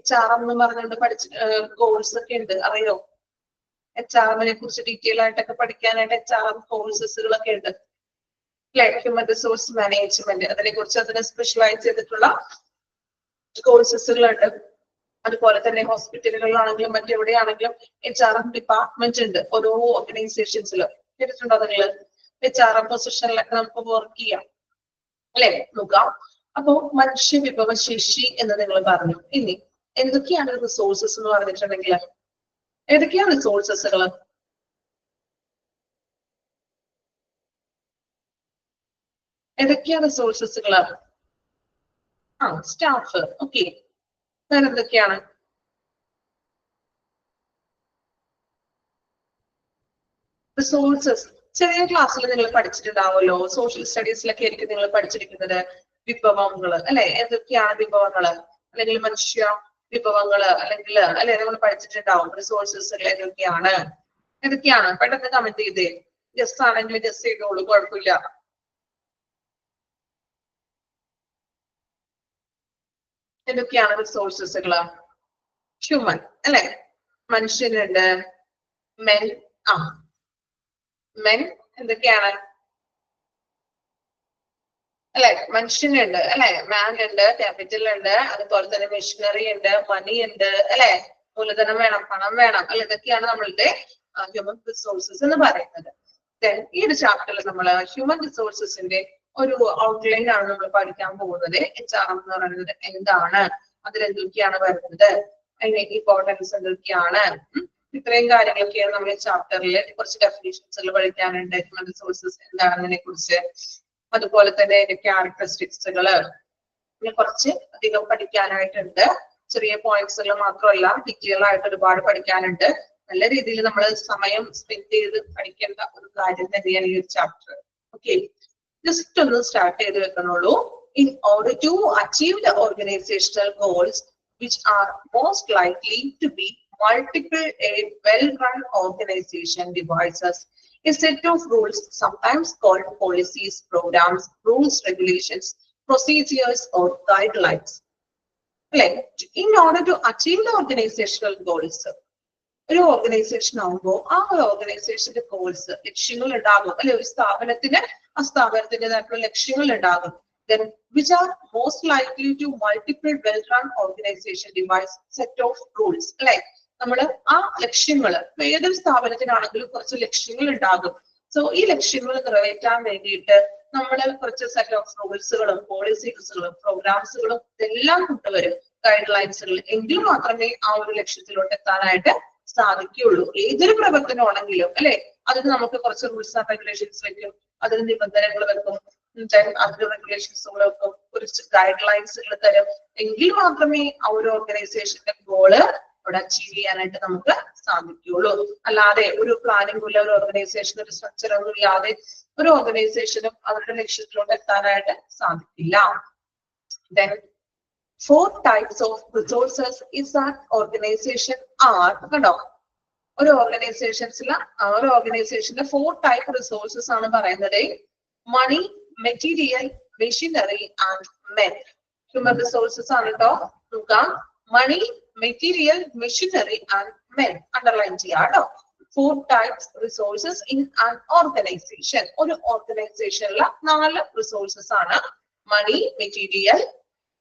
HRM എന്ന് പറഞ്ഞുകൊണ്ട് കോഴ്സ് ഒക്കെ ഉണ്ട്, അറിയോ? HRM-നെ കുറിച്ച് ഡീറ്റെയിൽ ആയിട്ടൊക്കെ പഠിക്കാനായിട്ട് HRM കോഴ്സസുകളൊക്കെ ഉണ്ട് അല്ലെ? ഹ്യൂമൻ റിസോഴ്സ് മാനേജ്മെന്റ്, അതിനെ കുറിച്ച് അതിനെ സ്പെഷ്യലൈസ് ചെയ്തിട്ടുള്ള കോഴ്സസുകളുണ്ട്. അതുപോലെ തന്നെ ഹോസ്പിറ്റലുകളിലാണെങ്കിലും മറ്റെവിടെയാണെങ്കിലും HRM ഡിപ്പാർട്ട്മെന്റ് ഉണ്ട് ഓരോ ഓർഗനൈസേഷൻസിലും. കേട്ടിട്ടുണ്ടോ നിങ്ങൾ? HRM പൊസിഷനിലൊക്കെ നമുക്ക് വർക്ക് ചെയ്യാം അല്ലെ? നോക്കാം. അപ്പോ മനുഷ്യ വിഭവശേഷി എന്ന് നിങ്ങൾ പറഞ്ഞു. ഇനി എന്തൊക്കെയാണ് റിസോഴ്സസ് എന്ന് പറഞ്ഞിട്ടുണ്ടെങ്കിൽ ഏതൊക്കെയാണ് റിസോഴ്സസുകൾ? ഏതൊക്കെയാണ് റിസോഴ്സസുകൾ? സ്റ്റാഫ്. ഓക്കെ, വേറെ എന്തൊക്കെയാണ്? റിസോഴ്സസ് ചെറിയ ക്ലാസ്സിൽ നിങ്ങൾ പഠിച്ചിട്ടുണ്ടാവുമല്ലോ, സോഷ്യൽ സ്റ്റഡീസിലൊക്കെ ആയിരിക്കും നിങ്ങൾ പഠിച്ചിരിക്കുന്നത്. വിഭവങ്ങള് അല്ലെ? എന്തൊക്കെയാണ് വിഭവങ്ങള്, അല്ലെങ്കിൽ മനുഷ്യ വിഭവങ്ങള്, അല്ലെങ്കിൽ അല്ലെ നമ്മൾ പഠിച്ചിട്ടുണ്ടാവും. റിസോഴ്സസ് ഏതൊക്കെയാണ്? ഏതൊക്കെയാണ്? പെട്ടെന്ന് കമന്റ് ചെയ്തേ. ജസ്റ്റ് ആണെങ്കിൽ ജസ്റ്റ് ചെയ്തോളൂ, കുഴപ്പമില്ല. എന്തൊക്കെയാണ് റിസോഴ്സസുകള്? ഹ്യൂമൻ അല്ലെ? മനുഷ്യനുണ്ട്. മെൻ മെൻ എന്തൊക്കെയാണ് അല്ലെ? മനുഷ്യനുണ്ട് അല്ലെ? മാൻ ഉണ്ട്, ക്യാപിറ്റൽ ഉണ്ട്, അതുപോലെ തന്നെ മെഷീനറി ഉണ്ട്, മണി ഉണ്ട് അല്ലെ? മൂലധനം വേണം, പണം വേണം അല്ലെ? ഇതൊക്കെയാണ് നമ്മളുടെ ഹ്യൂമൻ റിസോഴ്സസ് എന്ന് പറയുന്നത്. ഈ ഒരു ചാപ്റ്ററിൽ നമ്മൾ ഹ്യൂമൻ റിസോഴ്സസിന്റെ ഒരു ഔട്ട്ലൈൻ ആണ് നമ്മൾ പഠിക്കാൻ പോകുന്നത്. HRM എന്ന് പറയുന്നത് എന്താണ്, അതിലെന്തൊക്കെയാണ് വരുന്നത്, അതിന്റെ ഇമ്പോർട്ടൻസ് എന്തൊക്കെയാണ്, ഇത്രയും കാര്യങ്ങളൊക്കെയാണ് നമ്മൾ ഈ ചാപ്റ്ററിൽ. കുറച്ച് ഡെഫിനിഷൻസുകൾ പഠിക്കാനുണ്ട്, ഹ്യൂമൻ റിസോഴ്സസ് എന്താണെന്നതിനെ കുറിച്ച്, അതുപോലെ തന്നെ അതിന്റെ ക്യാരക്ടറിസ്റ്റിക്സുകള്, പിന്നെ കുറച്ച് അധികം പഠിക്കാനായിട്ടുണ്ട്. ചെറിയ പോയിന്റ്സുകൾ മാത്രമല്ല, ഡീറ്റെയിൽ ആയിട്ട് ഒരുപാട് പഠിക്കാനുണ്ട്. നല്ല രീതിയിൽ നമ്മൾ സമയം സ്പെൻഡ് ചെയ്ത് പഠിക്കേണ്ട ഒരു കാര്യം തന്നെയാണ് ഈ ഒരു ചാപ്റ്റർ. ഓക്കെ, ജസ്റ്റ് ഒന്ന് സ്റ്റാർട്ട് ചെയ്ത് വെക്കണുള്ളൂ. In order to achieve the organizational goals, which are most likely to be multiple, a well-run organization devises a set of rules, sometimes called policies, programs, rules, regulations, procedures, or guidelines. In order to achieve the organizational goals, ഒരു organisation ആകുമ്പോൾ ആ ഒരു ഓർഗനൈസേഷന്റെ goals, ലക്ഷ്യങ്ങൾ ഉണ്ടാകും അല്ലെ. ഒരു സ്ഥാപനത്തിന് ആ സ്ഥാപനത്തിൻ്റെതായിട്ടുള്ള ലക്ഷ്യങ്ങൾ ഉണ്ടാകും. Then which are most likely to multiple well-run organization devise set of rules. അല്ലെ, നമ്മള് ആ ലക്ഷ്യങ്ങള് ഏതൊരു സ്ഥാപനത്തിനാണെങ്കിലും കുറച്ച് ലക്ഷ്യങ്ങൾ ഉണ്ടാകും. സോ ഈ ലക്ഷ്യങ്ങൾ നിറവേറ്റാൻ വേണ്ടിയിട്ട് നമ്മള് കുറച്ച് സെറ്റ് ഓഫ് റൂൾസുകളും പോളിസീസുകളും പ്രോഗ്രാംസുകളും ഇതെല്ലാം കൊണ്ടുവരും, ഗൈഡ് ലൈൻസുകൾ. എങ്കിൽ മാത്രമേ ആ ഒരു ലക്ഷ്യത്തിലോട്ട് എത്താനായിട്ട് സാധിക്കുകയുള്ളൂ. ഏതൊരു പ്രവർത്തനമാണെങ്കിലും അല്ലെ, അതിന് നമുക്ക് കുറച്ച് റൂൾസ് ആൻഡ് റെഗുലേഷൻസ് വെക്കും, അതിന് നിബന്ധനകൾ വെക്കും, അതിന് റെഗുലേഷൻസുകൾ വെക്കും, കുറച്ച് ഗൈഡ് ലൈൻസുകൾ തരും. എങ്കിൽ മാത്രമേ ആ ഒരു ഓർഗനൈസേഷന്റെ ഗോള് അവിടെ അച്ചീവ് ചെയ്യാനായിട്ട് നമുക്ക് സാധിക്കുകയുള്ളൂ. അല്ലാതെ ഒരു പ്ലാനിംഗ് ഉള്ള ഒരു ഓർഗനൈസേഷൻ, ഒരു സ്ട്രക്ചർ ഒന്നും ഇല്ലാതെ ഒരു ഓർഗനൈസേഷനും അവരുടെ ലക്ഷ്യത്തിലോട്ട് എത്താനായിട്ട് സാധിക്കില്ല. Then 4 types of resources is that organization are, കണ്ടോ, ഒരു ഓർഗനൈസേഷൻസിലെ ആ ഒരു ഓർഗനൈസേഷന്റെ 4 type റിസോഴ്സസ് ആണ് പറയുന്നത്. Money, material, machinery and men. Human resources ആണ് കേട്ടോ. നോക്കാം, money, material, machinery and men. Underline ചെയ്യാം കേട്ടോ. 4 types resources in an organization. ഒരു ഓർഗനൈസേഷനിലെ 4 റിസോഴ്സസ് ആണ്. Money, material,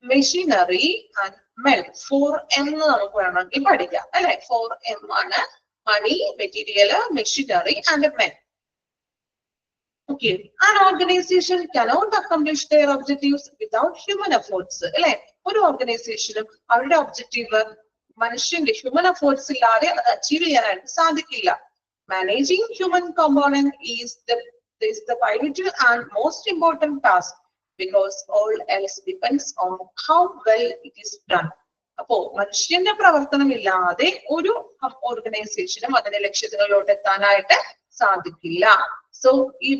machinery and men. 4M നമുക്ക് വേണമെങ്കിൽ പഠിക്കാം അല്ലെ. 4M ആണ് money, material, machinery and men. Okay, an organization cannot accomplish their objectives without human efforts. അല്ലെ, ഒരു ഓർഗനൈസേഷനും അവരുടെ ഒബ്ജക്റ്റീവ് മനുഷ്യന്റെ ഹ്യൂമൻ എഫേർട്സ് ഇല്ലാതെ അത് അച്ചീവ് ചെയ്യാനായിട്ട് സാധിക്കില്ല. Managing human component is the vital and most important task, because all else depends on how well it is done. അപ്പോ മനുഷ്യന്റെ പ്രവർത്തനം ഇല്ലാതെ ഒരു ഓർഗനൈസേഷനും അതിന്റെ ലക്ഷ്യങ്ങളിലോട്ട് എത്താനായിട്ട് സാധിക്കില്ല. സോ ഈ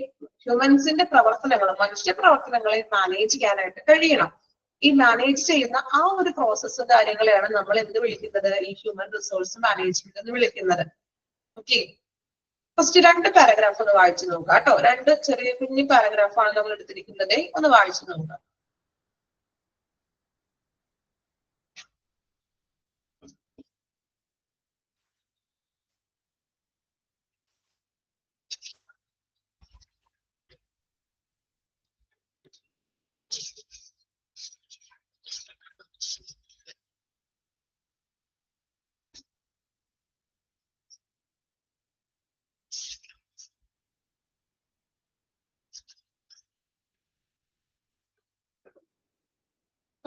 ഹ്യൂമൻസിന്റെ പ്രവർത്തനങ്ങൾ, മനുഷ്യ പ്രവർത്തനങ്ങളെ മാനേജ് ചെയ്യാനായിട്ട് കഴിയണം. ഈ മാനേജ് ചെയ്യുന്ന ആ ഒരു പ്രോസസ്സ് കാര്യങ്ങളെയാണ് നമ്മൾ എന്ത് വിളിക്കുന്നത്, ഈ ഹ്യൂമൻ റിസോഴ്സ് മാനേജ്മെന്റ് എന്ന് വിളിക്കുന്നത്. ഓക്കെ, ഫസ്റ്റ് 2 പാരഗ്രാഫ് ഒന്ന് വായിച്ചു നോക്കാം കേട്ടോ. 2 ചെറിയ കുഞ്ഞു പാരഗ്രാഫാണ് നമ്മൾ എടുത്തിരിക്കുന്നത്. ഒന്ന് വായിച്ചു നോക്കാം.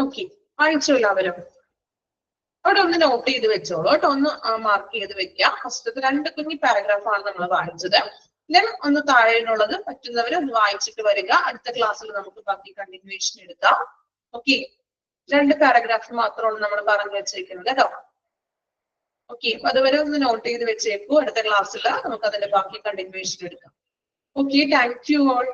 ഓക്കെ, വായിച്ചു എല്ലാവരും. അവിടെ ഒന്ന് നോട്ട് ചെയ്ത് വെച്ചോളൂ കേട്ടോ, ഒന്ന് മാർക്ക് ചെയ്ത് വെക്കാം. ഫസ്റ്റത്തെ 2 കുഞ്ഞു പാരഗ്രാഫാണ് നമ്മൾ വായിച്ചത്. ദെൻ ഒന്ന് താഴെയുള്ളത് പറ്റുന്നവർ ഒന്ന് വായിച്ചിട്ട് വരിക. അടുത്ത ക്ലാസ്സിൽ നമുക്ക് ബാക്കി കണ്ടിന്യൂവേഷൻ എടുക്കാം. ഓക്കെ, 2 പാരഗ്രാഫ് മാത്രമാണ് നമ്മൾ പറഞ്ഞു വെച്ചേക്കുന്നത് കേട്ടോ. ഓക്കെ, അപ്പൊ അതുവരെ ഒന്ന് നോട്ട് ചെയ്ത് വെച്ചേക്കൂ. അടുത്ത ക്ലാസ്സിൽ നമുക്ക് അതിന്റെ ബാക്കി കണ്ടിന്യൂവേഷൻ എടുക്കാം. Okay, thank you all.